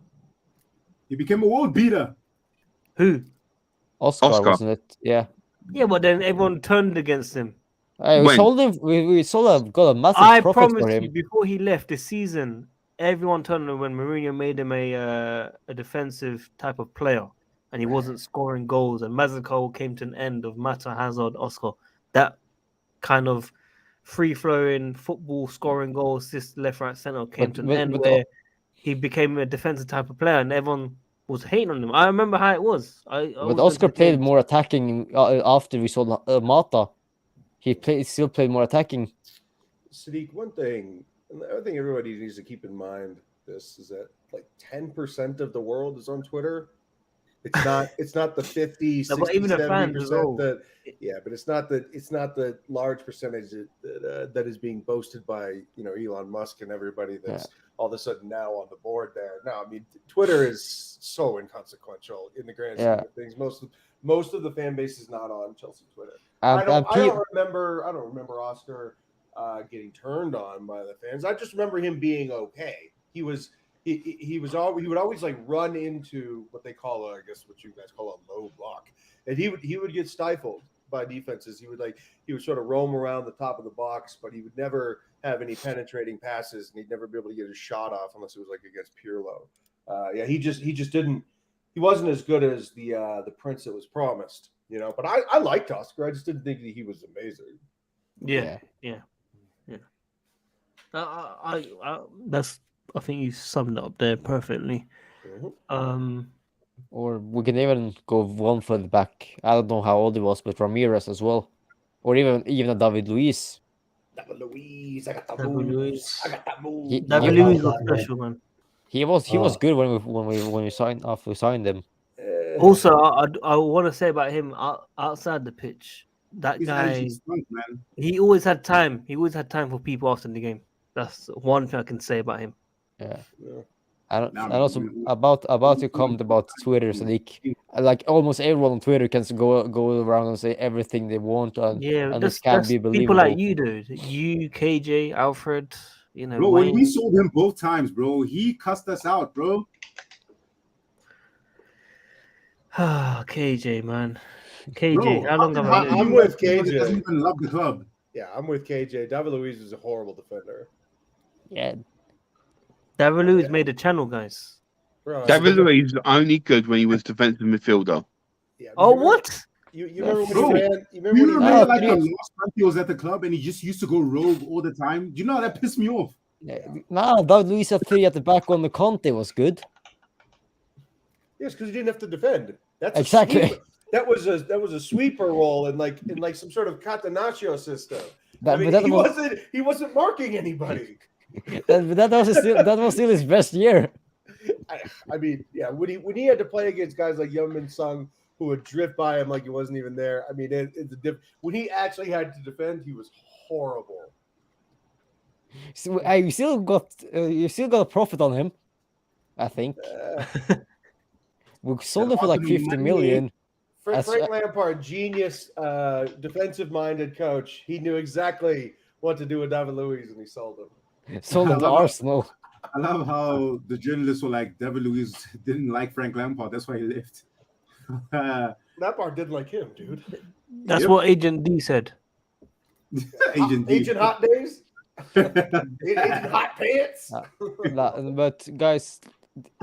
He became a world beater. Who? Oscar, wasn't it? Yeah. Yeah, but then everyone turned against him. We When? sold him. We got a massive I profit promise for him. you, before he left this season, everyone turned on him when Mourinho made him a defensive type of player, and he wasn't scoring goals. And Mazzucco came to an end of Mata, Hazard, Oscar. That kind of free-flowing football, scoring goals, assist, left, right, centre came to an end where he became a defensive type of player, and everyone was hating on him. I remember how it was. But Oscar played more attacking after we sold Mata. He still played more attacking. Sadiq, one thing, and I think everybody needs to keep in mind this is that like 10% of the world is on Twitter. It's not the 50, 60, but even the fans as 70% well. that but it's not the large percentage that is being boasted by Elon Musk and everybody that's all of a sudden now on the board there. No, I mean Twitter is so inconsequential in the grand scheme of things. Most of the fan base is not on Chelsea Twitter. I don't remember Oscar getting turned on by the fans. I just remember him being okay. He would always like run into what they call what you guys call a low block, and he would get stifled by defenses. He would sort of roam around the top of the box, but he would never have any penetrating passes, and he'd never be able to get his shot off unless it was like against Pirlo. He just didn't. He wasn't as good as the prince that was promised, But I liked Oscar. I just didn't think that he was amazing. Yeah. I think you summed it up there perfectly. Or we can even go one further back. I don't know how old he was, but Ramirez as well, or even a David Luiz. David Luiz, I got that moves. David Luiz was special, man. He was good when we signed him. Also, I want to say about him outside the pitch. That guy, man. he always had time. He always had time for people after the game. That's one thing I can say about him. Yeah. And also about your comment about Twitter, Sadiq, like almost everyone on Twitter can go around and say everything they want, and that's can't be believable. People like you, dude. You, KJ, Alfred, Bro, Wayne. when we sold him both times, bro, he cussed us out, bro. KJ, man. KJ, Bro, how long have I known I'm you? with He KJ. doesn't even love the club. Yeah, I'm with KJ. David Luiz is a horrible defender. Yeah. David Luiz made a channel, guys. Bro, David Luiz was only good when he was defensive midfielder. Yeah, what? You remember when Bro, he ran? You Do you remember when remember he like ran? the last time he was at the club and he just used to go rogue all the time? Do you know how that pissed me off? Nah, David Luiz at 3 at the back when the Kante was good. Yes, because he didn't have to defend. That's Exactly. That was a sweeper role in like some sort of catenaccio system. He wasn't marking anybody. that was still his best year. I mean, yeah, when he had to play against guys like Young-Min Sung who would drift by him like he wasn't even there. I mean, it's when he actually had to defend, he was horrible. So, you still got a profit on him, I think. We sold him for like 50 million. Frank Lampard, genius, defensive-minded coach. He knew exactly what to do with David Luiz, and he sold him. Sold him to Arsenal. I love how the journalists were like, David Luiz didn't like Frank Lampard. That's why he left. Lampard didn't like him, dude. That's what Agent D said. Agent Hot Days? In hot pants. But guys,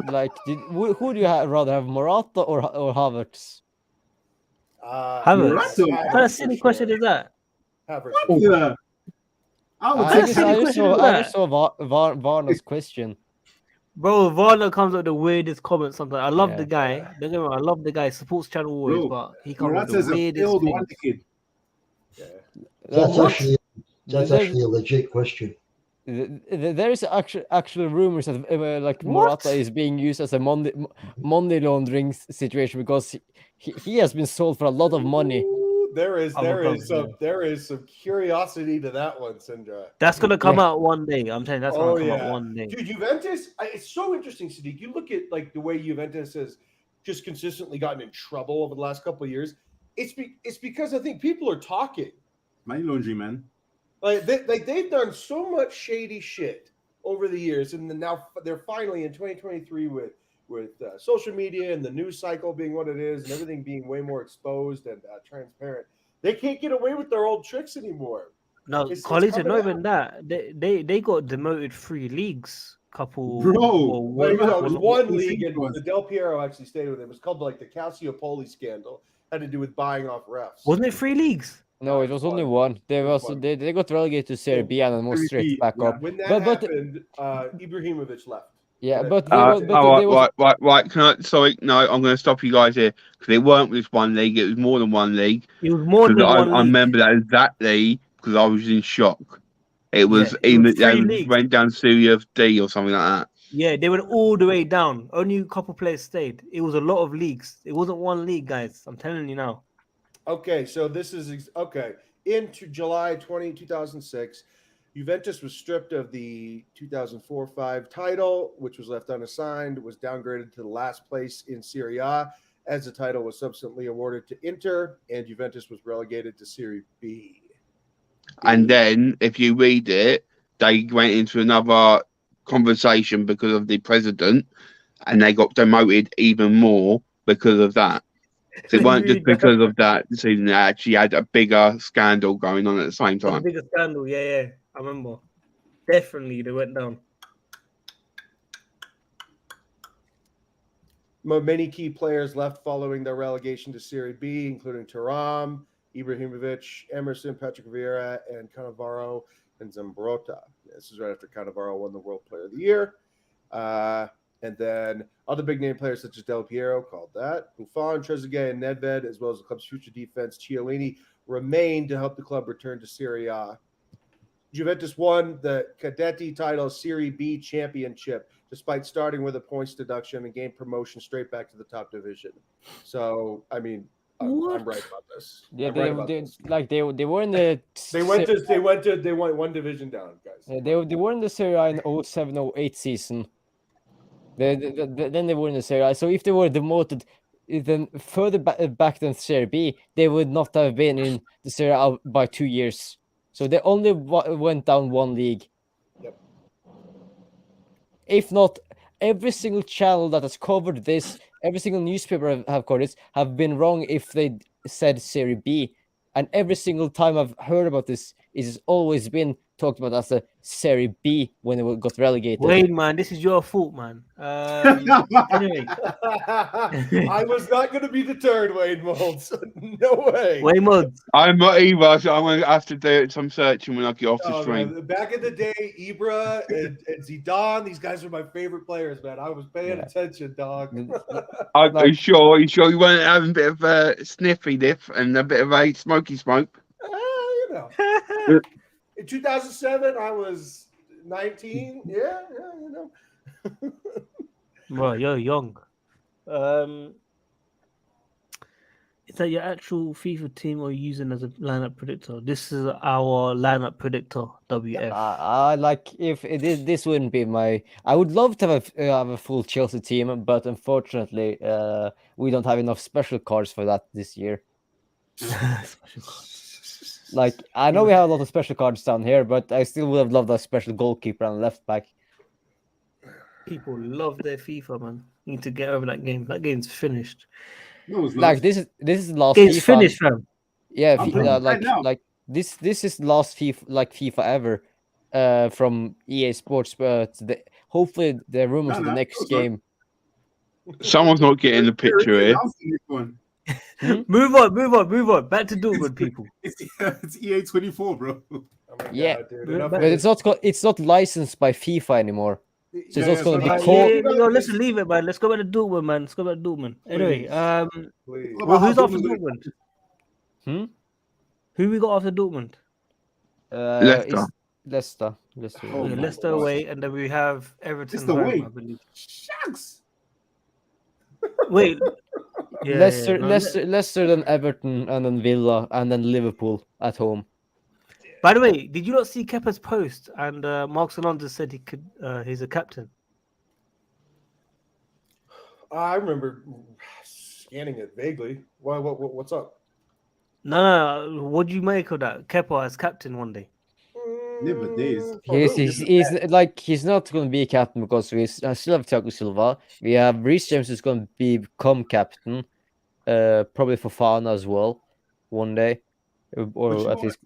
like, who do you rather have, Morata or Havertz? Havertz. Morata. What kind of silly question is that? Havertz. Yeah. I just saw Varna's question. Bro, Varner comes up with the weirdest comments sometimes. I love Yeah. the guy. Don't get me wrong, I love the guy. Supports channel always, Bro, but he comes with Morata's the a weirdest failed things. wonder kid. That's What? that's There's- actually a legit question. There is actually rumors that like What? Morata is being used as a money laundering situation because he has been sold for a lot of money. Ooh, there is Avocado, some curiosity to that one, Sindra. That's gonna come Yeah. out one day. I'm telling you, that's gonna come out one day. Dude, Juventus. It's so interesting, Sadiq. You look at like the way Juventus has just consistently gotten in trouble over the last couple of years. It's because I think people are talking. Money laundry, man. They've done so much shady shit over the years, and then now they're finally in 2023 with social media and the news cycle being what it is, and everything being way more exposed and transparent. They can't get away with their old tricks anymore. No, It's Carlito, coming not out. even that. They got demoted 3 leagues. Couple, Bro, well, Well, it was well, one what was league, it and was? the Del Piero actually stayed with it. It was called like the Calciopoli scandal. Had to do with buying off refs. wasn't it 3 leagues? No, it was only one. It was one. They got relegated to Serie B and then moved Serie B, straight back yeah. up. When that But happened, Ibrahimovic left. Yeah, And but it- they All were- right, but all they was- right. Can I? Sorry, no. I'm going to stop you guys here because it weren't just one league. It was more than one league. It was more than Because one I league. remember that exactly because I was in shock. It was Yeah, it even was 3 they leagues. went down Serie of D or something like that. Yeah, they went all the way down. Only a couple players stayed. It was a lot of leagues. It wasn't one league, guys. I'm telling you now. Okay, so this is okay. Into July 2006, Juventus was stripped of the 2004-05 title, which was left unassigned, was downgraded to the last place in Serie A, as the title was subsequently awarded to Inter, and Juventus was relegated to Serie B. And then, if you read it, they went into another conversation because of the president, and they got demoted even more because of that. So it weren't just because of that season; they actually had a bigger scandal going on at the same The time. biggest scandal, yeah. I remember. Definitely, they went down. Many key players left following their relegation to Serie B, including Thuram, Ibrahimovic, Emerson, Patrick Vieira, and Cannavaro and Zambrotta. This is right after Cannavaro won the World Player of the Year. And then other big name players such as Del Piero, called that, Buffon, Trezeguet, and Nedved, as well as the club's future defense, Chiellini, remained to help the club return to Serie A. Juventus won the Cadetti title Serie B championship, despite starting with a points deduction and gained promotion straight back to the top division. So, I mean, I'm right about this. Yeah, I'm right about this. they were in the They went one division down, guys. they were in the Serie A in 07-08 season. Then they were in the Serie A. So if they were demoted then further back than Serie B, they would not have been in the Serie A by 2 years. So they only went down one league. Yep. If not, every single channel that has covered this, every single newspaper have covered this, have been wrong if they said Serie B. And every single time I've heard about this, it's always been talked about as a Serie B when it got relegated. Wait, man, this is your fault, man. Anyway, I was not going to be deterred, Wayne Molds. No way. Wayne Mods. I'm not either, so I'm going to have to do some searching when I get off the Oh, stream. man. Back in the day, Ibra and Zidane, these guys were my favorite players, man. I was paying attention, dog. Are you sure you weren't having a bit of a sniffy diff and a bit of a smoky smoke? You know. In 2007, I was 19. Yeah, you know. Well, you're young. Is that your actual FIFA team or using as a lineup predictor? This is our lineup predictor, WF. I like if this wouldn't be my. I would love to have a full Chelsea team, but unfortunately, we don't have enough special cards for that this year. Like I know we have a lot of special cards down here, but I still would have loved a special goalkeeper and left back. People love their FIFA, man. You need to get over that game. That game's finished. No, it's not. Like this is the last Game's FIFA. finished, fam. Yeah, I'm playing it right now. like this is the last FIFA ever, from EA Sports, but hopefully the rumors of the next close, man. game. Someone's not getting the picture here. This one. Move on. Back to Dortmund, people. It's EA 24, bro. Oh my Yeah, God, dude. but Enough But of it's this. not licensed by FIFA anymore. So it's Yeah, also going to so be I- called. No, let's leave it, man. Let's go back to Dortmund, man. Let's go back to Dortmund. Anyway, Please. Please. well, who's How after Dortmund's Dortmund? Who we got after Dortmund? Leicester. It's Leicester. Oh Okay, my Leicester God. away, and then we have Everton Leicester home, away? I believe. Shucks. Wait, yeah, Leicester, no, Leicester, then Everton, and then Villa, and then Liverpool at home. By the way, did you not see Kepa's post? And Mark Alonso said he's a captain. I remember scanning it vaguely. What's up? No. What do you make of that? Kepa as captain one day. Never days. For who? He's not going to be captain because we still have Thiago Silva. We have Reece James is going to become captain, probably for Fana as well, one day, But or you at know least.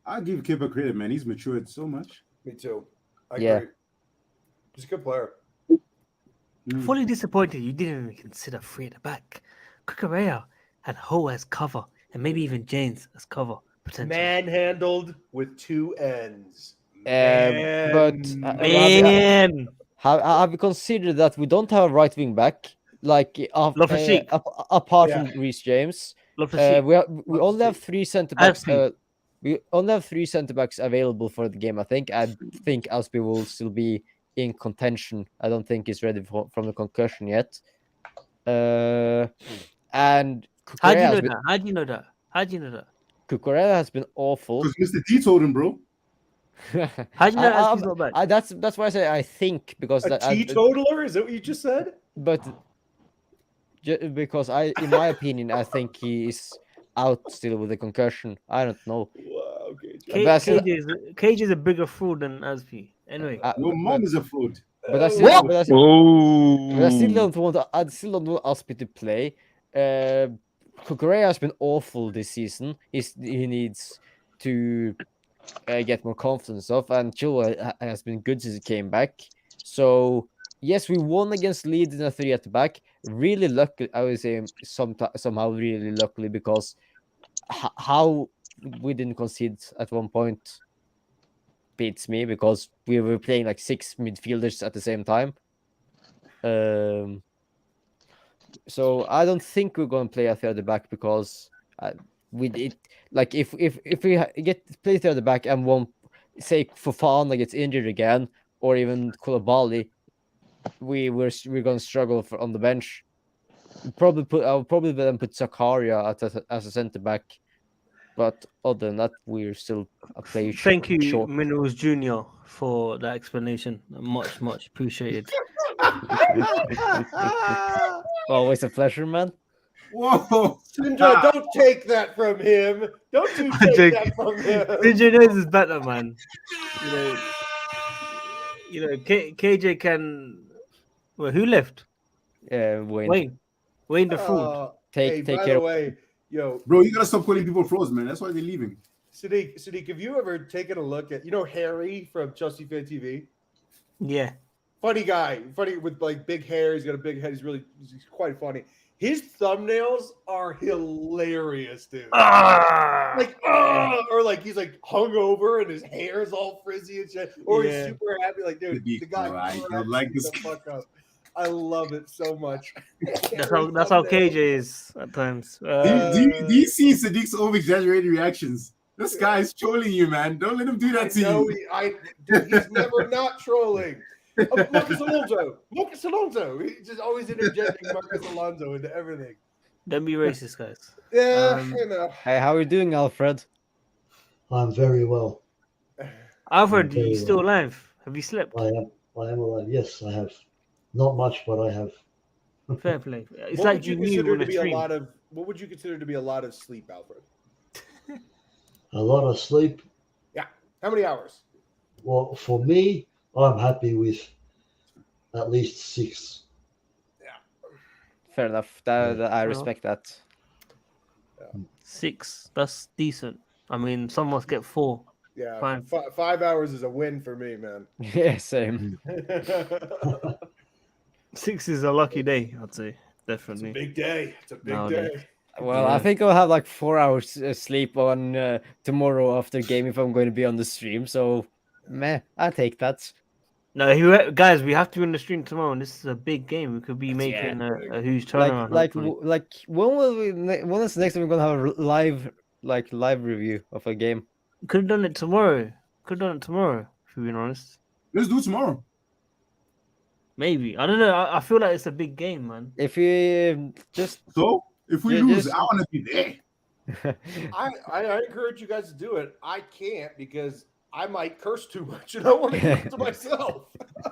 I give Kepa credit, man. He's matured so much. Me too. I Yeah. agree. He's a good player. Fully disappointed you didn't even consider three at the back. Kukurea had Ho as cover, and maybe even James as cover potential. Manhandled with two ends. But Man, have you considered that we don't have a right wing back, like Loftus-Cheek. apart Yeah. from Reece James? Loftus-Cheek. We only have three centre backs. Aspi. We only have three centre backs available for the game. I think Aspi will still be in contention. I don't think he's ready from the concussion yet. And How do you Kukurea know that? How do you know that? Kukurea has been awful. Because Mr. D told him, bro. How do you know Aspi's not back? That's why I say I think because A teetotaler? Is that what you just said? but because in my opinion, I think he is out still with a concussion. I don't know. Wow, okay. KJ is a bigger fraud than Aspi. Anyway, Your mom is a fraud. But I still, but I still Oh, don't want. I still don't want Aspi to play. Kukurea has been awful this season. He needs to get more confidence off, and Chilwell has been good since he came back. So yes, we won against Leeds in a 3 at the back. Really lucky, I would say somehow really luckily because how we didn't concede at one point beats me because we were playing like 6 midfielders at the same time. So I don't think we're going to play a third at the back because if we play third at the back and won't say Fofana gets injured again or even Koulibaly, we're going to struggle on the bench. I'll probably then put Zakaria as a centre back, but other than that, we're still a play. thank you, short. Minerals Junior, for that explanation. Much appreciated. Always a pleasure, man. Whoa. Sindra, don't take that from him. Don't you take that from him. KJ knows is better, man. KJ can. Well, who left? Wayne. Wayne the fraud. Take by care. the way, yo, Bro, you gotta stop calling people frauds, man. That's why they're leaving. Sadiq, have you ever taken a look at Harry from Chelsea Fan TV? Yeah. Funny guy, funny with like big hair. He's got a big head. He's quite funny. His thumbnails are hilarious, dude. Or like he's like hungover and his hair is all frizzy and shit, or he's super happy. Like, dude, the guy. I don't like this. Fuck up. I love it so much. That's how KJ is at times. Do you see Sadiq's over exaggerated reactions? This guy's trolling you, man. Don't let him do that to you. Dude, he's never not trolling. Marcus Alonso. He's just always interjecting Marcus Alonso into everything. Don't be racist, guys. Yeah, Hey, how are you doing, Alfred? I'm very well. Alfred, Okay, you still alive? Have you slept? I am alive. Yes, I have. Not much, but I have. Fair play. It's what like would you you knew consider on to a be stream. what would you consider to be a lot of sleep, Alfred? A lot of sleep. Yeah. How many hours? Well, for me, I'm happy with at least 6. Fair enough. I respect that. 6. That's decent. I mean, some must get 4. Yeah, Fine. 5 hours is a win for me, man. Yeah, same. It's 6 is a lucky day, I'd say. a Definitely. big day. It's a big Nowadays. day. Well, I Yeah. think I'll have like 4 hours sleep on tomorrow after game if I'm going to be on the stream. So, meh, I take that. No, guys, we have to be on the stream tomorrow, and this is a big game. We could be Yeah. making a huge Like, turnaround. like, hopefully. when will we? When is the next time we're gonna have a live review of a game? Could have done it tomorrow. Could have done it tomorrow, if we're being honest. Let's do it tomorrow. Maybe. I don't know. I feel like it's a big game, man. If you just, So if we Yeah, lose, just- I want to be there. I encourage you guys to do it. I can't because I might curse too much and I want to keep it to myself.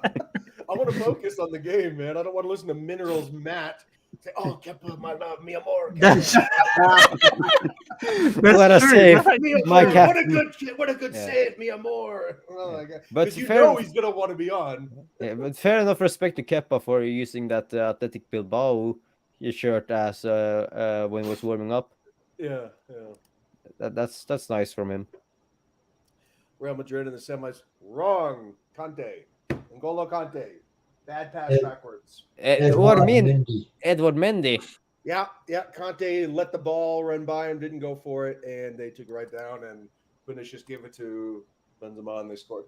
I want to focus on the game, man. I don't want to listen to Minerals Matt say, "Oh, Kepa, my love, mi amor." That's, What a true. save. Mi amor, My what a captain. what a good Yeah. save, mi amor. Oh my god! But Because you fair- know he's gonna want to be on. yeah, but fair enough respect to Kepa for using that Athletic Bilbao shirt as when he was warming up. Yeah. That's nice from him. Real Madrid in the semis. Wrong. Kante. N'Golo Kante. Bad pass Ed- backwards. What I mean, Mendy. Edward Mendy. Yeah. Kante let the ball run by him, didn't go for it, and they took it right down. And Vinicius gave it to Benzema, and they scored.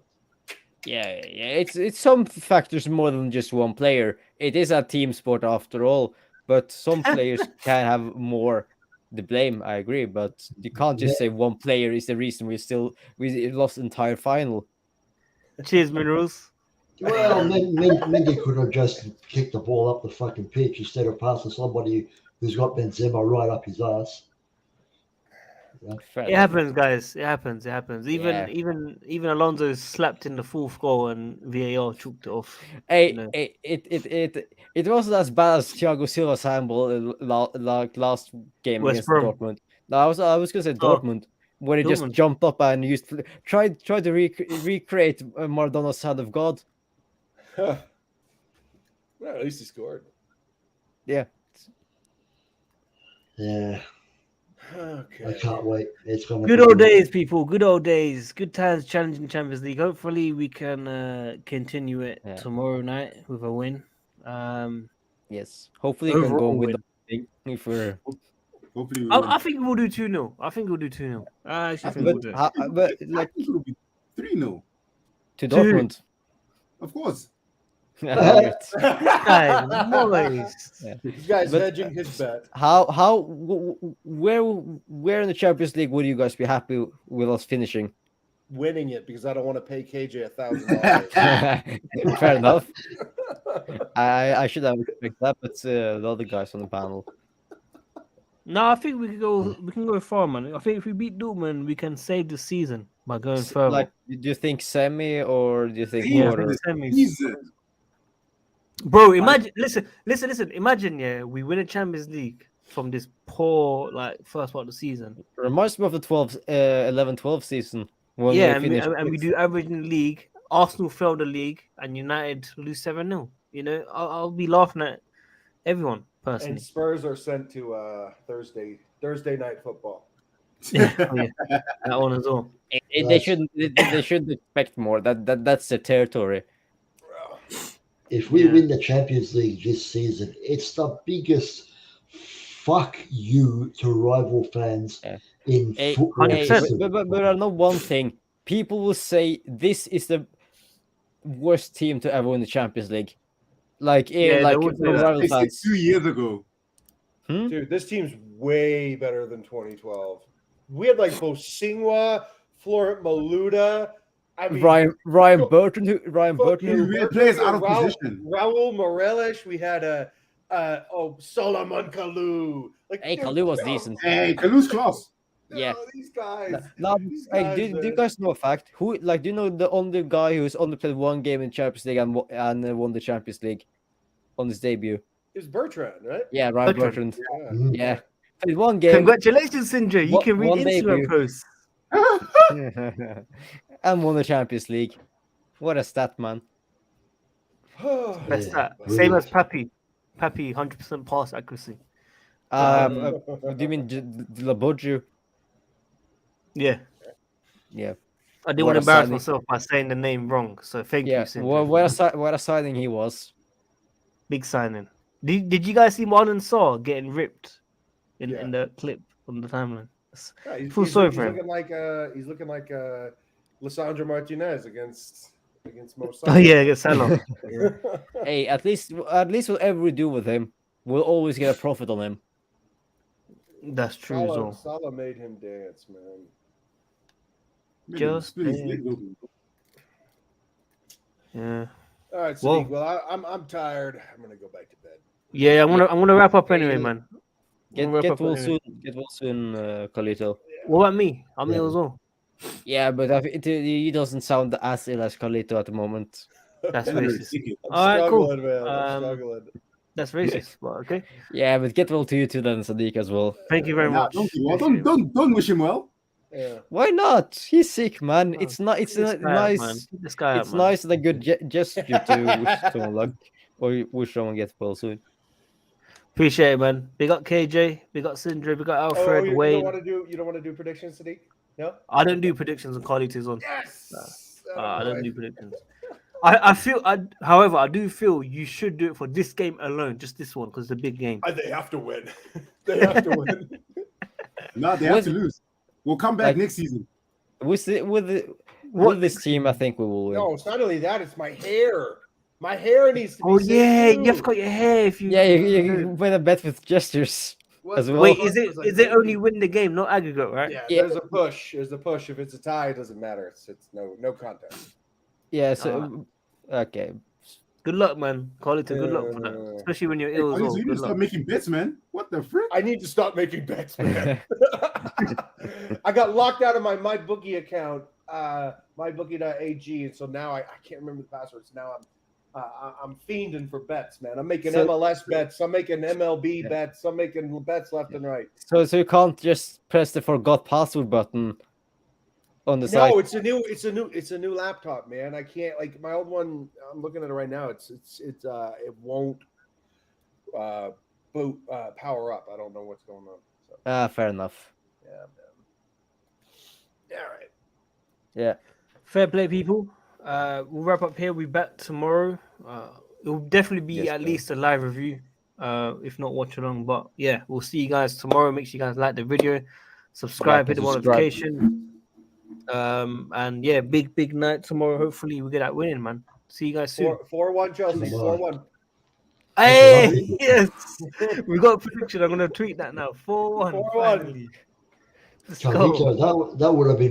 Yeah. It's some factors more than just one player. It is a team sport after all, but some players can have more the blame. I agree, but you can't just say one player is the reason we lost the entire final. Cheers, Minerals. Well, Mendy could have just kicked the ball up the fucking pitch instead of passing somebody who's got Benzema right up his ass. Fair It enough. happens, guys. It happens. Even Yeah. even Alonso slapped in the fourth goal and VAR choked it off. Hey, No. it wasn't as bad as Thiago Silva's handball like last game West against Brom. Dortmund. No, I was gonna say Oh, Dortmund, where he just Dortmund. jumped up and tried to recreate Maradona's hand of God. Well, at least he scored. Yeah. Yeah, Okay. I can't wait. It's gonna Good be old days, people. Good old days. Good times challenging Champions League. Hopefully, we can continue it Yeah. tomorrow night with a win. Yes. Hopefully, you can go Overall and win win. the thing if we're. Hopefully, we I think we'll do 2-0. I think we'll do 2-0. I actually think we'll do it. But I like think it'll be 3-0. to Two. Dortmund. Of course. Right. Guys, boys. Yeah. This guy's But- hedging his bet. Where in the Champions League would you guys be happy with us finishing? Winning it because I don't want to pay KJ $1,000. Fair enough. I should have expected that, but the other guys on the panel. No, I think we can go. We can go far, man. I think if we beat Dortmund, we can save the season by going further. Like, do you think semi or do you think Yeah, quarter? semis. Jesus. Bro, imagine. Listen. Imagine, yeah, we win a Champions League from this poor first part of the season. Reminds me of the 11-12 season when Yeah, we and we, finished. and we do average in the league. Arsenal failed the league, and United lose 7-0. You know, I'll be laughing at everyone personally. And Spurs are sent to Thursday night football. Yeah, that one as well. They shouldn't. They shouldn't expect more. That's their territory. If we Yeah. win the Champions League this season, it's the biggest fuck you to rival fans Yeah. in Hey, football. 100%. history. But I know one thing. People will say this is the worst team to ever win the Champions League. Like, Yeah, they like would say from that. rival They said fans. 2 years ago. Dude, this team's way better than 2012. We had like Bosingwa, Florent Maluda. I mean, Ryan Burton, who Dude, we had players out of position. Raul Morelos. We had Solomon Kalou. Like, Hey, dude, Kalou was no, decent. Hey, Kalou's class. no, Yeah. these guys. Now, these hey, guys, do you man. guys know a fact? Who, like, do you know the only guy who's only played one game in Champions League and won the Champions League on his debut? It's Bertrand, right? Yeah, Ryan Bertrand. Bertrand. Yeah. Yeah, played one game. Congratulations, Sindra. You One- can read one Instagram debut. posts. and won the Champions League. What a stat, man. Best Yeah, stat. really. Same as Papi. Papi, 100% pass accuracy. Do you mean Laboju? Yeah. Yeah. I didn't What want to a embarrass signing. myself by saying the name wrong. So thank you, Yeah, Sindri. what a signing he was. Big signing. Did you guys see Marlon Saw getting ripped in Yeah. the clip on the timeline? Yeah, Feel sorry for him. he's looking like Lissandro Martinez against Mo Oh Salah. yeah, get Salah. Hey, at least whatever we do with him, we'll always get a profit on him. That's true as well. Salah made him dance, man. Just Spin his pick. leg open. Yeah. All right, Sadiq. Well- Well, I'm tired. I'm gonna go back to bed. Yeah, I'm gonna wrap up anyway, Yeah. man. Get We'll wrap get up well anyway. soon. Get well soon, Carlito. What about me? I'm Yeah. ill as well. Yeah, but he doesn't sound as ill as Carlito at the moment. That's Very racist. sick. I'm All right, cool. struggling, man. I'm Um, struggling. That's racist, but okay. Yeah, but get well to you too then, Sadiq, as well. Thank you very Nah, much. don't wish him well. Yeah. Why not? He's sick, man. Oh, It's not. It's This a guy up, man. nice. Keep this guy up, It's man. nice and a good gesture to wish someone luck or wish someone gets well soon. Appreciate it, man. Big up KJ, big up Sindri, big up Oh, Alfred, you Wayne. don't want to do predictions, Sadiq? No. I don't do predictions on Carlito's on. Yes. I don't do predictions. However, I do feel you should do it for this game alone, just this one, because it's a big game. They have to win. They have to win. Nah, they have to lose. We'll come back Like- next season. With this team, I think we will win. No, it's not only that. It's my hair. My hair needs to be. Oh safe yeah, too. you have to cut your hair if you. Yeah, you better bet with gestures. What as the well. Wait, fuck is it was I is it thinking? only win the game, not aggregate, right? Yeah, Yeah. there's a push. There's a push. If it's a tie, it doesn't matter. It's no contest. Yeah. So okay. Good luck, man. Carlito, good luck for that, especially when you're Hey, ill as Carlos, well. you need to Good start luck. making bets, man. What the frick? I need to stop making bets, man. I got locked out of my MyBookie account, mybookie.ag, and so now I can't remember the passwords. Now I'm fiending for bets, man. I'm making So- MLS bets. I'm making MLB Yeah. bets. I'm making bets left and right. So you can't just press the forgot password button on the side. No, it's a new laptop, man. I can't like my old one. I'm looking at it right now. It won't boot power up. I don't know what's going on. So Fair enough. yeah, man. Yeah, all right. Yeah. Fair play, people. We'll wrap up here. We'll be back tomorrow. It will definitely be Yes, at man. least a live review, if not watch along. But yeah, we'll see you guys tomorrow. Make sure you guys like the video, subscribe, hit the notification. And yeah, big night tomorrow. Hopefully, we get that winning, man. See you guys soon. 4-1 Chelsea. 4-1. Hey, yes, we got a prediction. I'm gonna tweet that now. 4-1. 4-1. Finally. Let's go. Carlito, that would have been